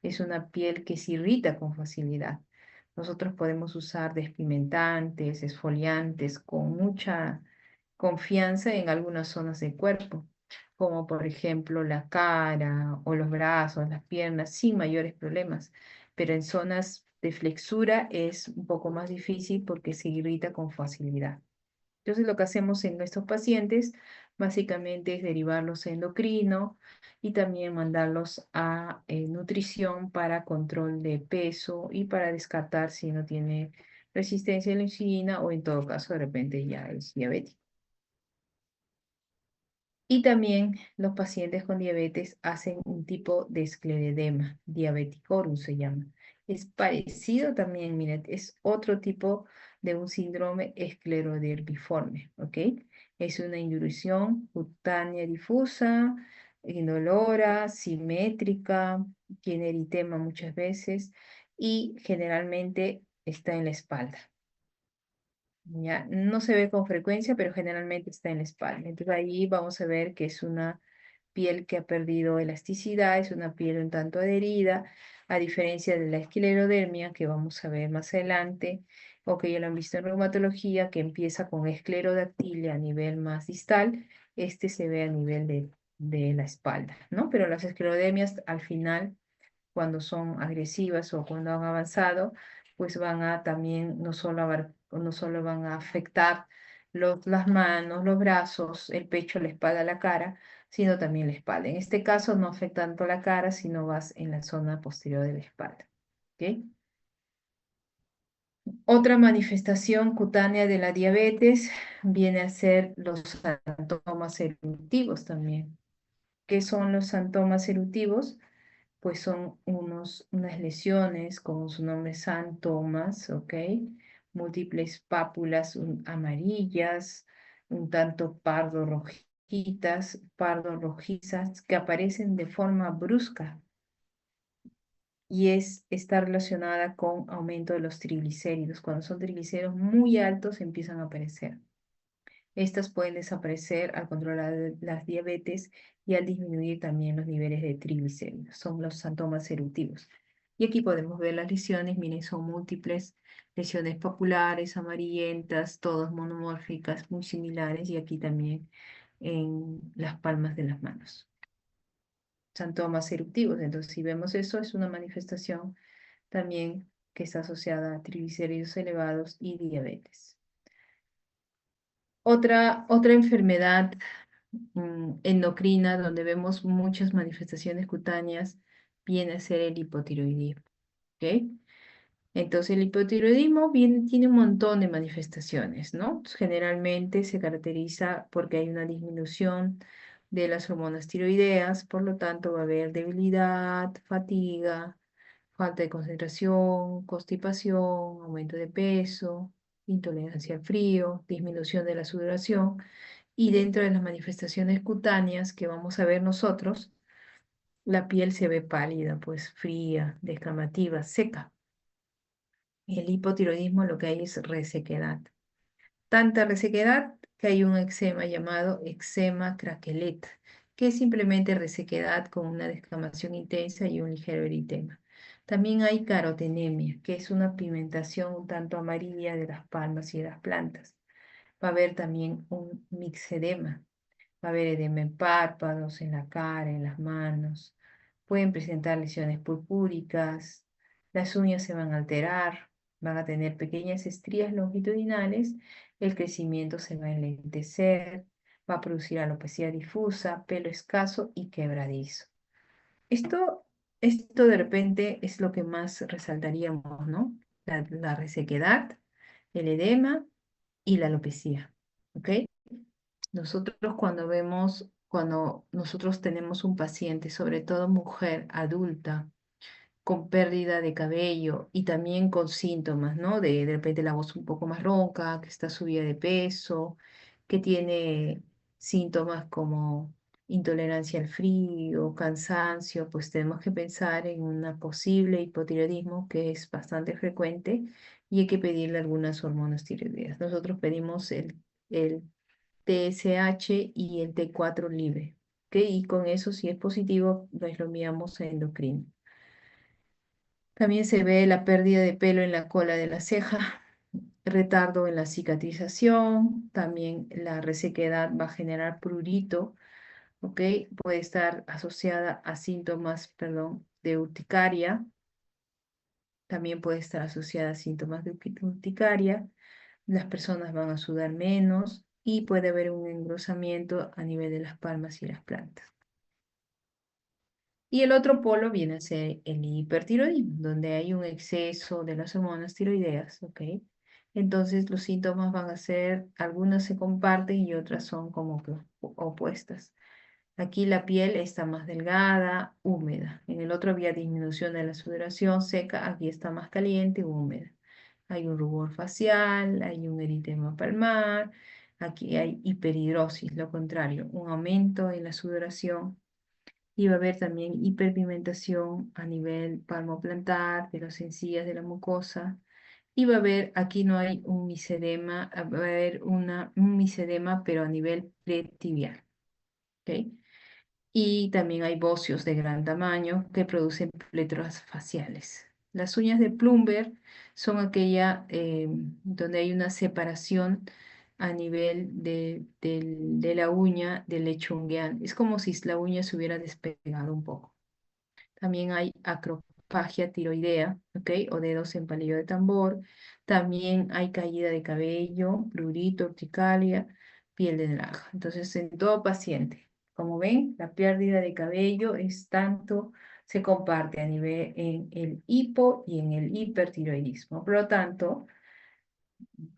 es una piel que se irrita con facilidad. Nosotros podemos usar despigmentantes, exfoliantes con mucha confianza en algunas zonas del cuerpo, como por ejemplo la cara o los brazos, las piernas, sin mayores problemas, pero en zonas de flexura es un poco más difícil porque se irrita con facilidad. Entonces lo que hacemos en estos pacientes básicamente es derivarlos a endocrino y también mandarlos a nutrición para control de peso y para descartar si no tiene resistencia a la insulina o en todo caso de repente ya es diabético. Y también los pacientes con diabetes hacen un tipo de esclerodema, diabeticorum se llama. Es parecido también, miren, es otro tipo de un síndrome esclerodermiforme, ¿ok? Es una induración cutánea difusa, indolora, simétrica, tiene eritema muchas veces y generalmente está en la espalda. Ya, no se ve con frecuencia, pero generalmente está en la espalda. Entonces ahí vamos a ver que es una piel que ha perdido elasticidad, es una piel un tanto adherida, a diferencia de la esclerodermia que vamos a ver más adelante, o que ya lo han visto en reumatología, que empieza con esclerodactilia a nivel más distal, este se ve a nivel de la espalda, ¿no? Pero las esclerodermias al final cuando son agresivas o cuando han avanzado, pues van a también no solo van a afectar las manos, los brazos, el pecho, la espalda, la cara, sino también la espalda. En este caso no afecta tanto la cara, sino vas en la zona posterior de la espalda. ¿Ok? Otra manifestación cutánea de la diabetes viene a ser los síntomas eruptivos también. ¿Qué son los síntomas eruptivos? Pues son unas lesiones, como su nombre, santomas, ¿ok? Múltiples pápulas amarillas, un tanto pardo rojitas, pardo rojizas, que aparecen de forma brusca y está relacionada con aumento de los triglicéridos. Cuando son triglicéridos muy altos empiezan a aparecer. Estas pueden desaparecer al controlar las diabetes y al disminuir también los niveles de triglicéridos. Son los síntomas eruptivos. Y aquí podemos ver las lesiones, miren, son múltiples lesiones papulares, amarillentas, todas monomórficas, muy similares, y aquí también en las palmas de las manos. Síntomas eruptivos. Entonces, si vemos eso, es una manifestación también que está asociada a triglicéridos elevados y diabetes. Otra enfermedad endocrina donde vemos muchas manifestaciones cutáneas viene a ser el hipotiroidismo, ¿ok? Entonces el hipotiroidismo tiene un montón de manifestaciones, ¿no? Generalmente se caracteriza porque hay una disminución de las hormonas tiroideas, por lo tanto va a haber debilidad, fatiga, falta de concentración, constipación, aumento de peso, intolerancia al frío, disminución de la sudoración. Y dentro de las manifestaciones cutáneas que vamos a ver nosotros, la piel se ve pálida, pues fría, descamativa, seca. El hipotiroidismo lo que hay es resequedad. Tanta resequedad que hay un eczema llamado eczema craqueleta, que es simplemente resequedad con una descamación intensa y un ligero eritema. También hay carotenemia, que es una pigmentación un tanto amarilla de las palmas y de las plantas. Va a haber también un mixedema. Va a haber edema en párpados, en la cara, en las manos. Pueden presentar lesiones purpúricas. Las uñas se van a alterar. Van a tener pequeñas estrías longitudinales. El crecimiento se va a enlentecer. Va a producir alopecia difusa, pelo escaso y quebradizo. Esto, esto de repente es lo que más resaltaríamos, ¿no? La resequedad, el edema y la alopecia. ¿Ok? Nosotros cuando nosotros tenemos un paciente, sobre todo mujer adulta, con pérdida de cabello y también con síntomas, ¿no? De repente la voz un poco más ronca, que está subida de peso, que tiene síntomas como intolerancia al frío, cansancio, pues tenemos que pensar en una posible hipotiroidismo que es bastante frecuente y hay que pedirle algunas hormonas tiroideas. Nosotros pedimos el TSH y el T4 libre, ¿ok? Y con eso, si es positivo, pues lo enviamos a endocrino. También se ve la pérdida de pelo en la cola de la ceja, retardo en la cicatrización, también la resequedad va a generar prurito, ¿ok? Puede estar asociada a síntomas, perdón, de urticaria, también puede estar asociada a síntomas de urticaria, las personas van a sudar menos y puede haber un engrosamiento a nivel de las palmas y las plantas. Y el otro polo viene a ser el hipertiroidismo, donde hay un exceso de las hormonas tiroideas, ¿ok? Entonces los síntomas van a ser, algunas se comparten y otras son como que opuestas. Aquí la piel está más delgada, húmeda. En el otro había disminución de la sudoración seca, aquí está más caliente, húmeda. Hay un rubor facial, hay un eritema palmar, aquí hay hiperhidrosis, lo contrario, un aumento en la sudoración. Y va a haber también hiperpigmentación a nivel palmoplantar, de las encías de la mucosa. Y va a haber, aquí no hay un misedema, va a haber un misedema, pero a nivel pretibial. ¿Ok? Y también hay bocios de gran tamaño que producen plétoras faciales. Las uñas de Plumber son aquella donde hay una separación a nivel de la uña del lecho ungueal. Es como si la uña se hubiera despegado un poco. También hay acrofagia tiroidea, ¿ok? O dedos en palillo de tambor. También hay caída de cabello, prurito, urticaria, piel de naranja. Entonces, en todo paciente, como ven, la pérdida de cabello es tanto, se comparte a nivel en el hipo y en el hipertiroidismo. Por lo tanto,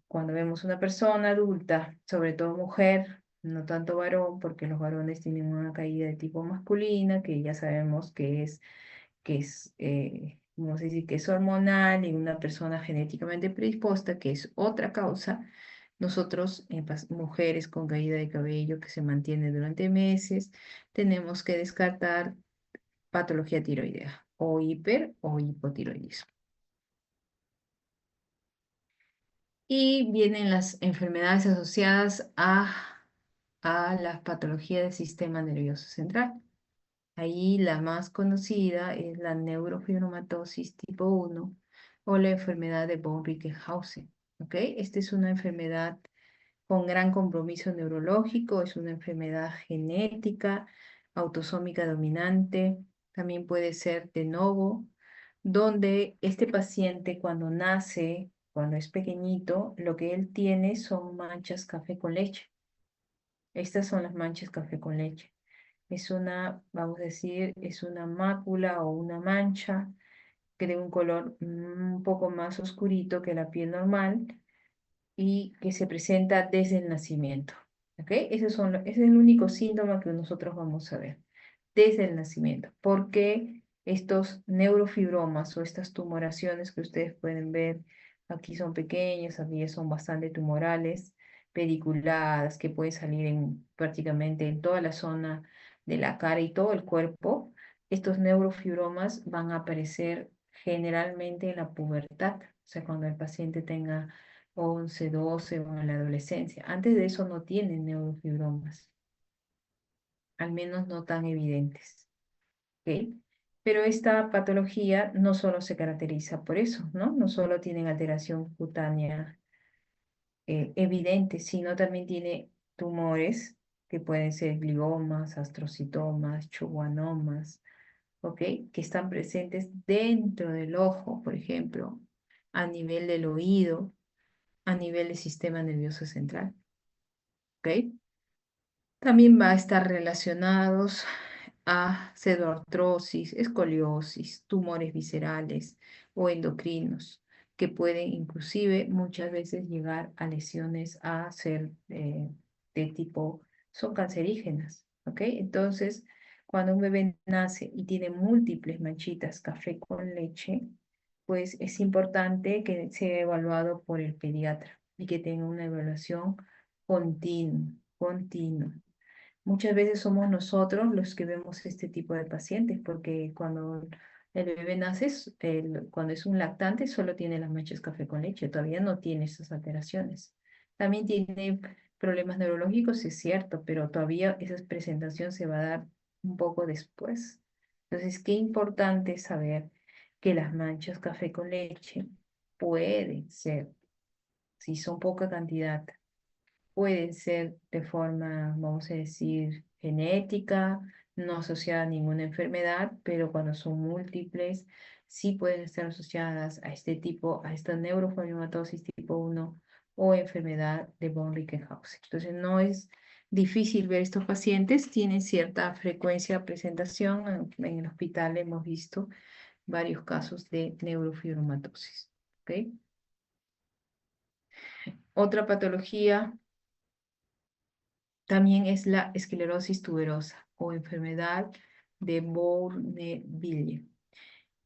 cuando vemos una persona adulta, sobre todo mujer, no tanto varón, porque los varones tienen una caída de tipo masculina, que ya sabemos vamos a decir, que es hormonal en una persona genéticamente predispuesta, que es otra causa. Nosotros, mujeres con caída de cabello que se mantiene durante meses, tenemos que descartar patología tiroidea, o hiper o hipotiroidismo. Y vienen las enfermedades asociadas a las patologías del sistema nervioso central. Ahí la más conocida es la neurofibromatosis tipo 1 o la enfermedad de von Rickenhausen. ¿Ok? Esta es una enfermedad con gran compromiso neurológico, es una enfermedad genética, autosómica dominante, también puede ser de novo, donde este paciente cuando nace, cuando es pequeñito, lo que él tiene son manchas café con leche. Estas son las manchas café con leche. Es una, vamos a decir, es una mácula o una mancha que de un color un poco más oscurito que la piel normal y que se presenta desde el nacimiento. ¿Ok? Ese es el único síntoma que nosotros vamos a ver desde el nacimiento. Porque estos neurofibromas o estas tumoraciones que ustedes pueden ver aquí son pequeñas, aquí son bastante tumorales, pediculadas, que pueden salir en prácticamente en toda la zona de la cara y todo el cuerpo. Estos neurofibromas van a aparecer generalmente en la pubertad, o sea, cuando el paciente tenga 11, 12 o en la adolescencia. Antes de eso no tienen neurofibromas, al menos no tan evidentes. ¿Ok? Pero esta patología no solo se caracteriza por eso, ¿no? No solo tienen alteración cutánea evidente, sino también tiene tumores que pueden ser gliomas, astrocitomas, schwannomas, ¿ok? Que están presentes dentro del ojo, por ejemplo, a nivel del oído, a nivel del sistema nervioso central, ¿ok? También va a estar relacionados a pseudoartrosis, escoliosis, tumores viscerales o endocrinos, que pueden inclusive muchas veces llegar a lesiones a ser de tipo, son cancerígenas, ¿ok? Entonces, cuando un bebé nace y tiene múltiples manchitas café con leche, pues es importante que sea evaluado por el pediatra y que tenga una evaluación continua, continua. Muchas veces somos nosotros los que vemos este tipo de pacientes, porque cuando El bebé nace, cuando es un lactante, solo tiene las manchas café con leche, todavía no tiene esas alteraciones. También tiene problemas neurológicos, es cierto, pero todavía esa presentación se va a dar un poco después. Entonces, qué importante saber que las manchas café con leche pueden ser, si son poca cantidad, pueden ser de forma, vamos a decir, genética, no asociada a ninguna enfermedad, pero cuando son múltiples, sí pueden estar asociadas a este tipo, a esta neurofibromatosis tipo 1 o enfermedad de von Rickenhausen. Entonces, no es difícil ver estos pacientes, tienen cierta frecuencia de presentación. En el hospital hemos visto varios casos de neurofibromatosis. ¿Ok? Otra patología también es la esclerosis tuberosa o enfermedad de Bourneville.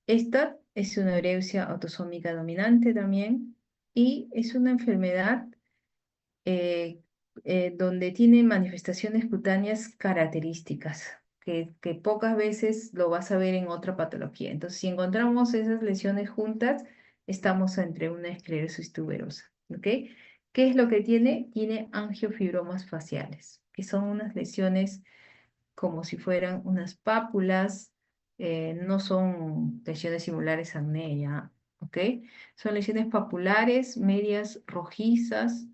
Esta es una herencia autosómica dominante también y es una enfermedad eh, donde tiene manifestaciones cutáneas características, que pocas veces lo vas a ver en otra patología. Entonces, si encontramos esas lesiones juntas, estamos entre una esclerosis tuberosa. ¿Ok? ¿Qué es lo que tiene? Tiene angiofibromas faciales, que son unas lesiones como si fueran unas pápulas, no son lesiones similares a acné, ¿ya? ¿Ok? Son lesiones papulares, medias rojizas,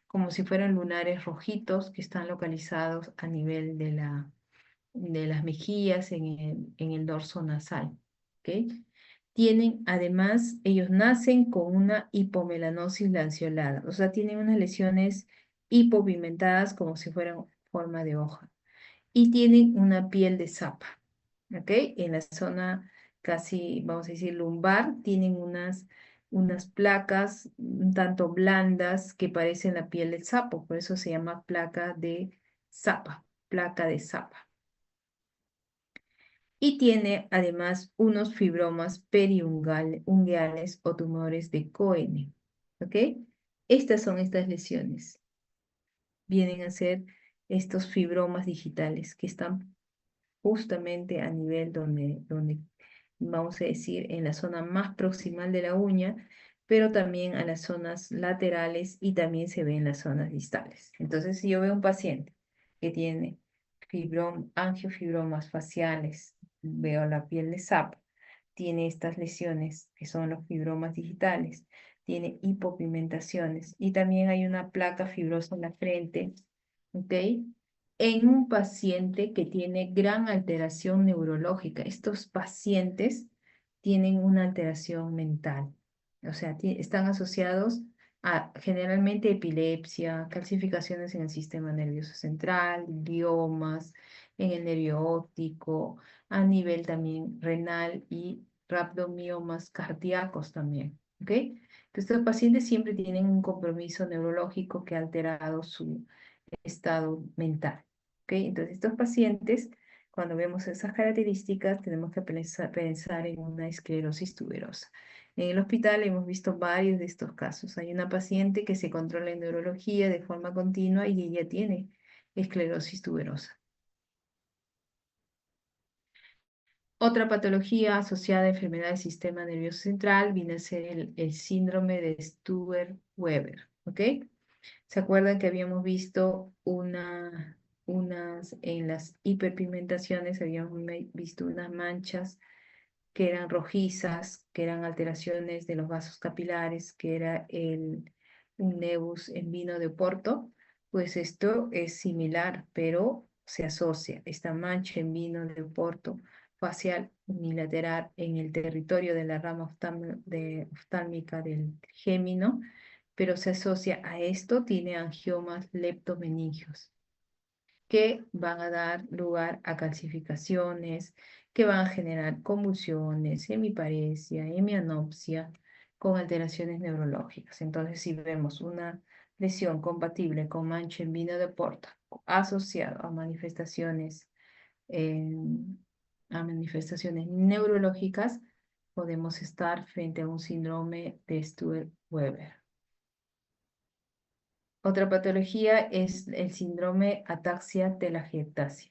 como si fueran lunares rojitos que están localizados a nivel de las mejillas en el dorso nasal. ¿Ok? Tienen, además, ellos nacen con una hipomelanosis lanceolada, o sea, tienen unas lesiones hipopigmentadas como si fueran forma de hoja y tienen una piel de sapa, ¿ok? En la zona casi, vamos a decir, lumbar, tienen unas placas un tanto blandas que parecen la piel del sapo, por eso se llama placa de sapa. Y tiene además unos fibromas periunguales o tumores de Cohen, ¿ok? Estas son estas lesiones. Vienen a ser estos fibromas digitales que están justamente a nivel donde, vamos a decir, en la zona más proximal de la uña, pero también a las zonas laterales y también se ve en las zonas distales. Entonces, si yo veo un paciente que tiene angiofibromas faciales, veo la piel de sapo, tiene estas lesiones que son los fibromas digitales, tiene hipopigmentaciones y también hay una placa fibrosa en la frente, ¿ok? En un paciente que tiene gran alteración neurológica. Estos pacientes tienen una alteración mental, o sea, están asociados a generalmente epilepsia, calcificaciones en el sistema nervioso central, gliomas en el nervio óptico, a nivel también renal y rhabdomiomas cardíacos también, ¿ok? Entonces, estos pacientes siempre tienen un compromiso neurológico que ha alterado su estado mental. ¿Ok? Entonces, estos pacientes, cuando vemos esas características, tenemos que pensar en una esclerosis tuberosa. En el hospital hemos visto varios de estos casos. Hay una paciente que se controla en neurología de forma continua y ella tiene esclerosis tuberosa. Otra patología asociada a enfermedad del sistema nervioso central viene a ser el síndrome de Stuber-Weber. ¿Ok? ¿Se acuerdan que habíamos visto unas, en las hiperpigmentaciones, habíamos visto unas manchas que eran rojizas, que eran alteraciones de los vasos capilares, que era un nevus en vino de Oporto? Pues esto es similar, pero se asocia esta mancha en vino de Oporto facial unilateral en el territorio de la rama oftálmica del gémino, pero se asocia a esto, tiene angiomas leptomeningios, que van a dar lugar a calcificaciones, que van a generar convulsiones, hemiparesia, hemianopsia, con alteraciones neurológicas. Entonces, si vemos una lesión compatible con mancha en vino de Porta, asociado eh, a manifestaciones neurológicas, podemos estar frente a un síndrome de Stuart-Weber. Otra patología es el síndrome ataxia telangiectasia.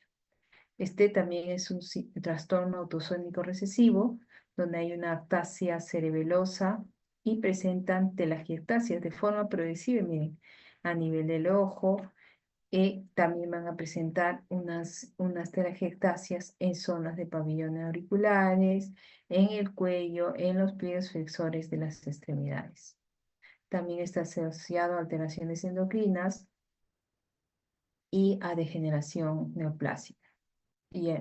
Este también es un trastorno autosómico recesivo donde hay una ataxia cerebelosa y presentan telangiectasias de forma progresiva, miren, a nivel del ojo, también van a presentar unas telangiectasias en zonas de pabellones auriculares, en el cuello, en los pliegues flexores de las extremidades. También está asociado a alteraciones endocrinas y a degeneración neoplásica, y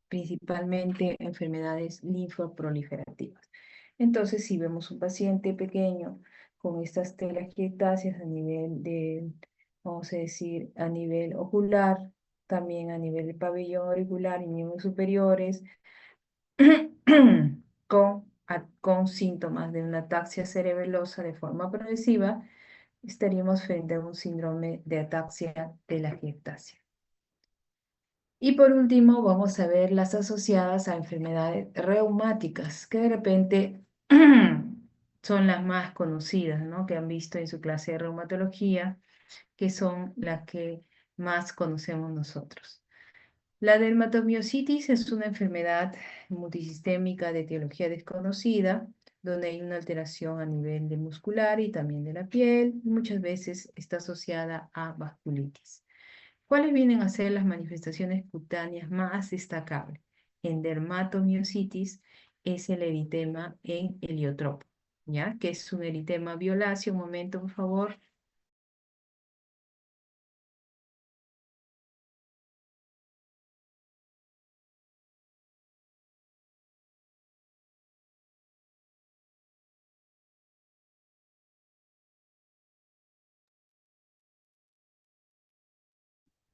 principalmente enfermedades linfoproliferativas. Entonces, si vemos un paciente pequeño con estas telangiectasias a nivel de, vamos a decir, a nivel ocular, también a nivel de pabellón auricular y miembros superiores, con síntomas de una ataxia cerebelosa de forma progresiva, estaríamos frente a un síndrome de ataxia telangiectasia. Y por último, vamos a ver las asociadas a enfermedades reumáticas, que de repente son las más conocidas, ¿no? Que han visto en su clase de reumatología, que son las que más conocemos nosotros. La dermatomiositis es una enfermedad multisistémica de etiología desconocida, donde hay una alteración a nivel de muscular y también de la piel. Muchas veces está asociada a vasculitis. ¿Cuáles vienen a ser las manifestaciones cutáneas más destacables? En dermatomiositis es el eritema en heliotropo, ¿ya? Que es un eritema violáceo. Un momento, por favor.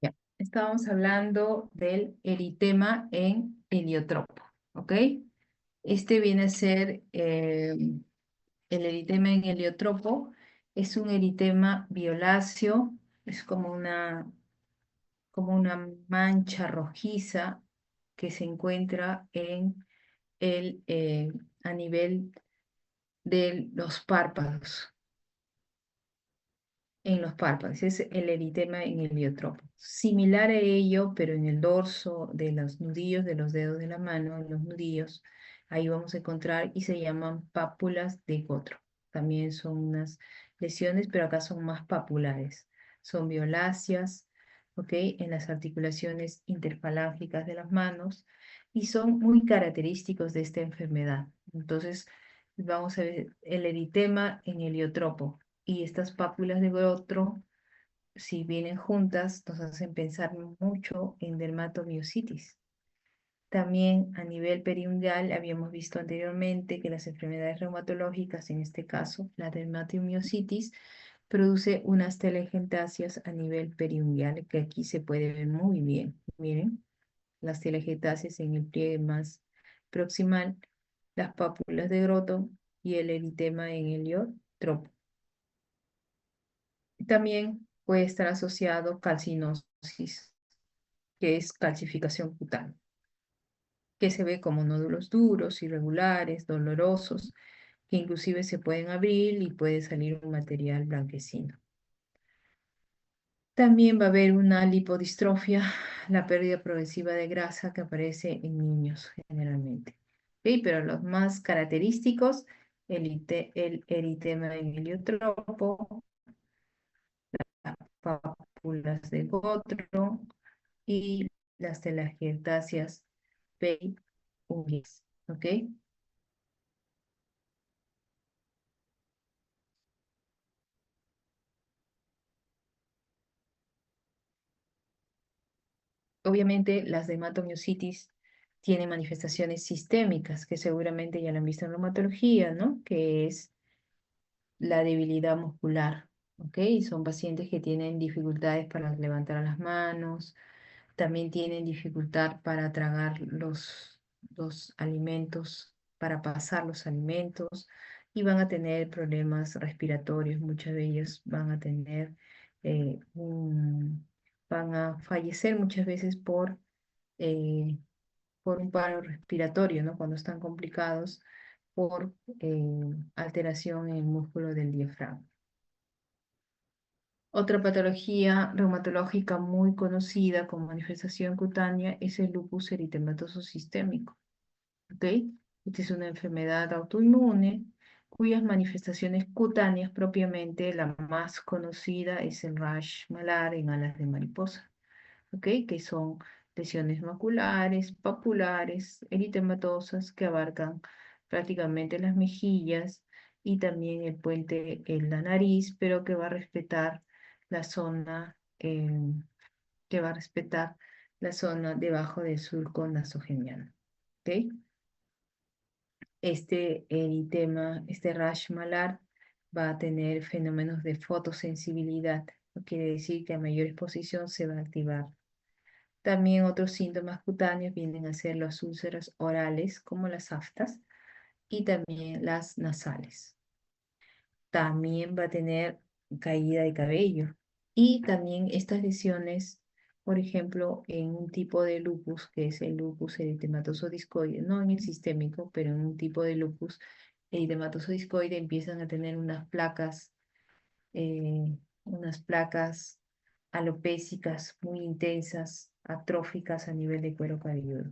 Ya. Estábamos hablando del eritema en heliotropo, ¿ok? Este viene a ser el eritema en heliotropo. Es un eritema violáceo, es como una mancha rojiza que se encuentra a nivel de los párpados. En los párpados, es el eritema en el heliotropo. Similar a ello, pero en el dorso de los nudillos de los dedos de la mano, en los nudillos, ahí vamos a encontrar y se llaman pápulas de Gotro. También son unas lesiones, pero acá son más papulares. Son violáceas, ¿ok? En las articulaciones interfalángicas de las manos y son muy característicos de esta enfermedad. Entonces, vamos a ver el eritema en heliotropo y estas pápulas de Gotro, si vienen juntas, nos hacen pensar mucho en dermatomiositis. También a nivel periungual habíamos visto anteriormente que las enfermedades reumatológicas, en este caso la dermatomiositis, produce unas telangiectasias a nivel periungual que aquí se puede ver muy bien. Miren, las telangiectasias en el pliegue más proximal, las pápulas de Gotro y el eritema en heliotropo. También puede estar asociado calcinosis, que es calcificación cutánea, que se ve como nódulos duros, irregulares, dolorosos, que inclusive se pueden abrir y puede salir un material blanquecino. También va a haber una lipodistrofia, la pérdida progresiva de grasa que aparece en niños generalmente. ¿Ok? Pero los más característicos, el eritema en heliotropo, las pápulas de Gotro y las telangiectasias periunguales, ¿ok? Obviamente las dermatomiositis tienen manifestaciones sistémicas que seguramente ya lo han visto en reumatología, ¿no? Que es la debilidad muscular, ¿ok? Son pacientes que tienen dificultades para levantar las manos, también tienen dificultad para tragar los alimentos, para pasar los alimentos, y van a tener problemas respiratorios. Muchas de ellas van a tener, van a fallecer muchas veces eh, por un paro respiratorio, ¿no? Cuando están complicados por alteración en el músculo del diafragma. Otra patología reumatológica muy conocida con manifestación cutánea es el lupus eritematoso sistémico. ¿Ok? Esta es una enfermedad autoinmune cuyas manifestaciones cutáneas propiamente, la más conocida es el rash malar en alas de mariposa, ¿ok? Que son lesiones maculares, papulares, eritematosas que abarcan prácticamente las mejillas y también el puente en la nariz, pero que va a respetar la zona, que va a respetar la zona debajo del surco nasogeniano, ¿ok? Este eritema, este rash malar va a tener fenómenos de fotosensibilidad. No quiere decir que a mayor exposición se va a activar. También otros síntomas cutáneos vienen a ser las úlceras orales, como las aftas, y también las nasales. También va a tener caída de cabello. Y también estas lesiones, por ejemplo, en un tipo de lupus, que es el lupus eritematoso discoide, no en el sistémico, pero en un tipo de lupus eritematoso discoide empiezan a tener unas placas alopécicas muy intensas, atróficas a nivel de cuero cabelludo.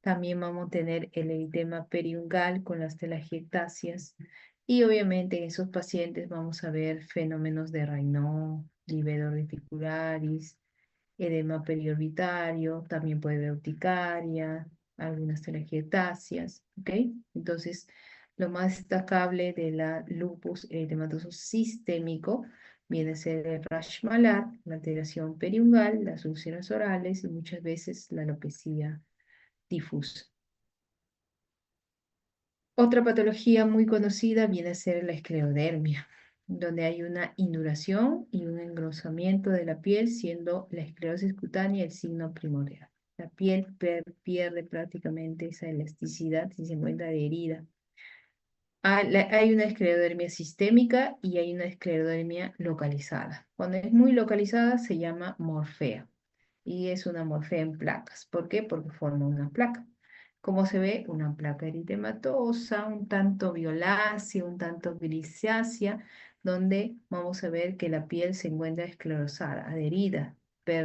También vamos a tener el eritema periungal con las telangiectasias y obviamente en esos pacientes vamos a ver fenómenos de Raynaud, livedo reticularis, edema periorbitario, también puede haber urticaria, algunas telangiectasias, ¿ok? Entonces, lo más destacable de la lupus eritematoso sistémico viene a ser el rash malar, la alteración periungal, las úlceras orales y muchas veces la alopecia difusa. Otra patología muy conocida viene a ser la esclerodermia, donde hay una induración y un engrosamiento de la piel, siendo la esclerosis cutánea el signo primordial. La piel pierde prácticamente esa elasticidad si se encuentra adherida. Hay una esclerodermia sistémica y hay una esclerodermia localizada. Cuando es muy localizada se llama morfea y es una morfea en placas. ¿Por qué? Porque forma una placa. Como se ve, una placa eritematosa, un tanto violácea, un tanto grisácea, donde vamos a ver que la piel se encuentra esclerosada, adherida,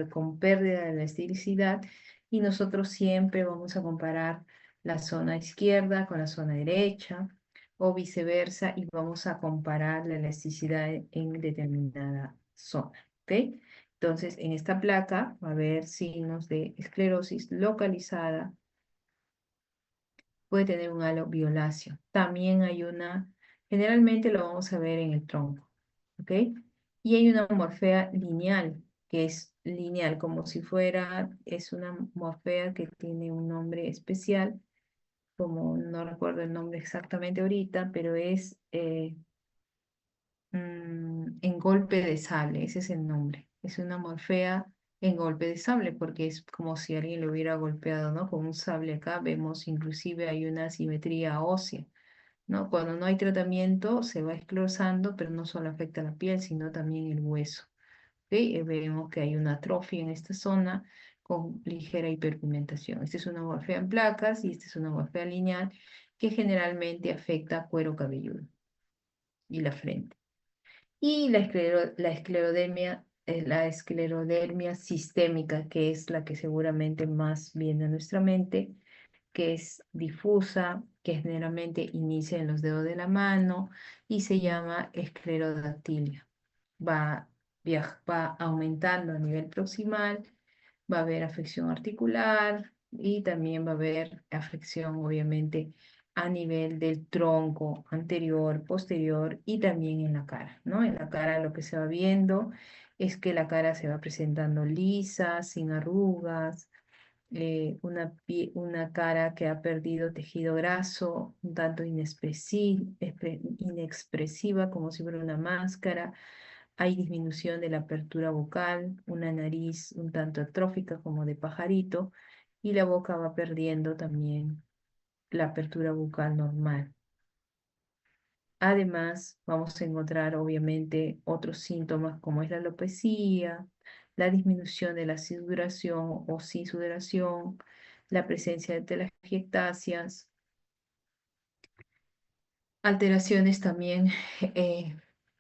con pérdida de elasticidad, y nosotros siempre vamos a comparar la zona izquierda con la zona derecha o viceversa y vamos a comparar la elasticidad en determinada zona, ¿ok? Entonces, en esta placa va a haber signos de esclerosis localizada, puede tener un halo violáceo. También hay generalmente lo vamos a ver en el tronco, ¿ok? Y hay una morfea lineal, que es lineal, como si fuera, es una morfea que tiene un nombre especial, como no recuerdo el nombre exactamente ahorita, pero es en golpe de sable, ese es el nombre. Es una morfea en golpe de sable, porque es como si alguien lo hubiera golpeado, ¿no? Con un sable acá vemos inclusive hay una asimetría ósea, ¿no? Cuando no hay tratamiento se va esclerosando, pero no solo afecta la piel, sino también el hueso. ¿Ok? Vemos que hay una atrofia en esta zona con ligera hiperpigmentación. Esta es una morfea en placas y esta es una morfea lineal que generalmente afecta cuero cabelludo y la frente. Y la esclerodermia sistémica, que es la que seguramente más viene a nuestra mente, que es difusa, que generalmente inicia en los dedos de la mano y se llama esclerodactilia. Va aumentando a nivel proximal, va a haber afección articular y también va a haber afección, obviamente, a nivel del tronco anterior, posterior y también en la cara, ¿no? En la cara lo que se va viendo es que la cara se va presentando lisa, sin arrugas, una cara que ha perdido tejido graso, un tanto inexpresiva, como si fuera una máscara. Hay disminución de la apertura bucal, una nariz un tanto atrófica como de pajarito, y la boca va perdiendo también la apertura bucal normal. Además, vamos a encontrar obviamente otros síntomas como es la alopecia, la disminución de la sudoración o sin sudoración, la presencia de telangiectasias, alteraciones también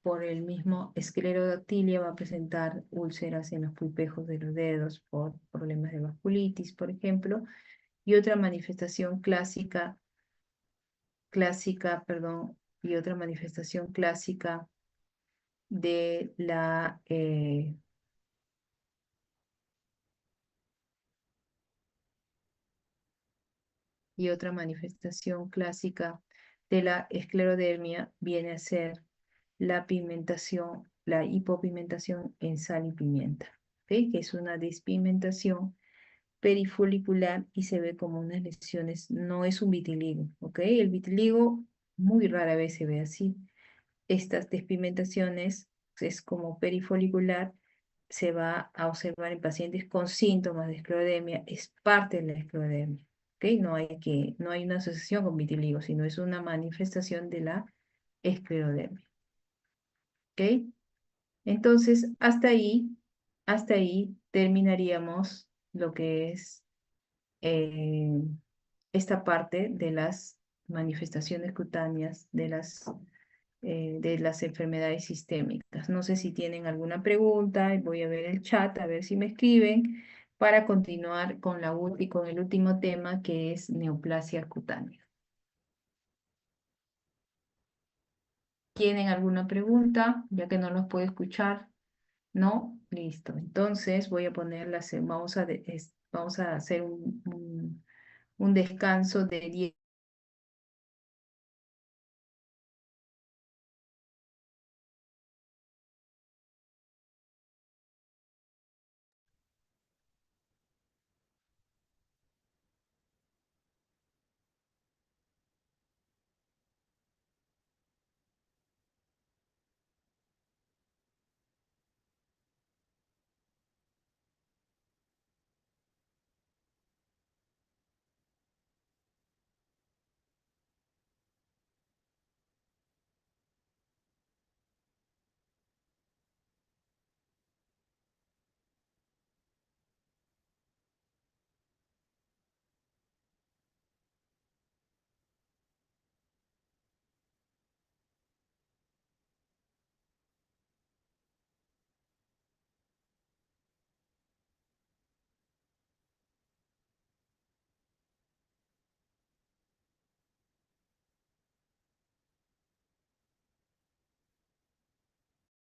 por el mismo esclerodactilia, va a presentar úlceras en los pulpejos de los dedos por problemas de vasculitis, por ejemplo, y otra manifestación clásica clásica, perdón, y otra manifestación clásica de la y otra manifestación clásica de la esclerodermia viene a ser la pigmentación, la hipopigmentación en sal y pimienta, ¿ok? Que es una despigmentación perifolicular y se ve como unas lesiones, no es un vitiligo, ¿ok? El vitiligo muy rara vez se ve así. Estas despigmentaciones es como perifolicular, se va a observar en pacientes con síntomas de esclerodermia, es parte de la esclerodermia, ¿ok? No hay una asociación con vitiligo, sino es una manifestación de la esclerodermia, ¿ok? Entonces, hasta ahí terminaríamos lo que es eh, esta parte de las manifestaciones cutáneas de las enfermedades sistémicas. No sé si tienen alguna pregunta, voy a ver el chat, a ver si me escriben, para continuar con con el último tema que es neoplasia cutánea. ¿Tienen alguna pregunta? Ya que no los puedo escuchar. ¿No? Listo. Entonces voy a vamos a hacer un descanso de 10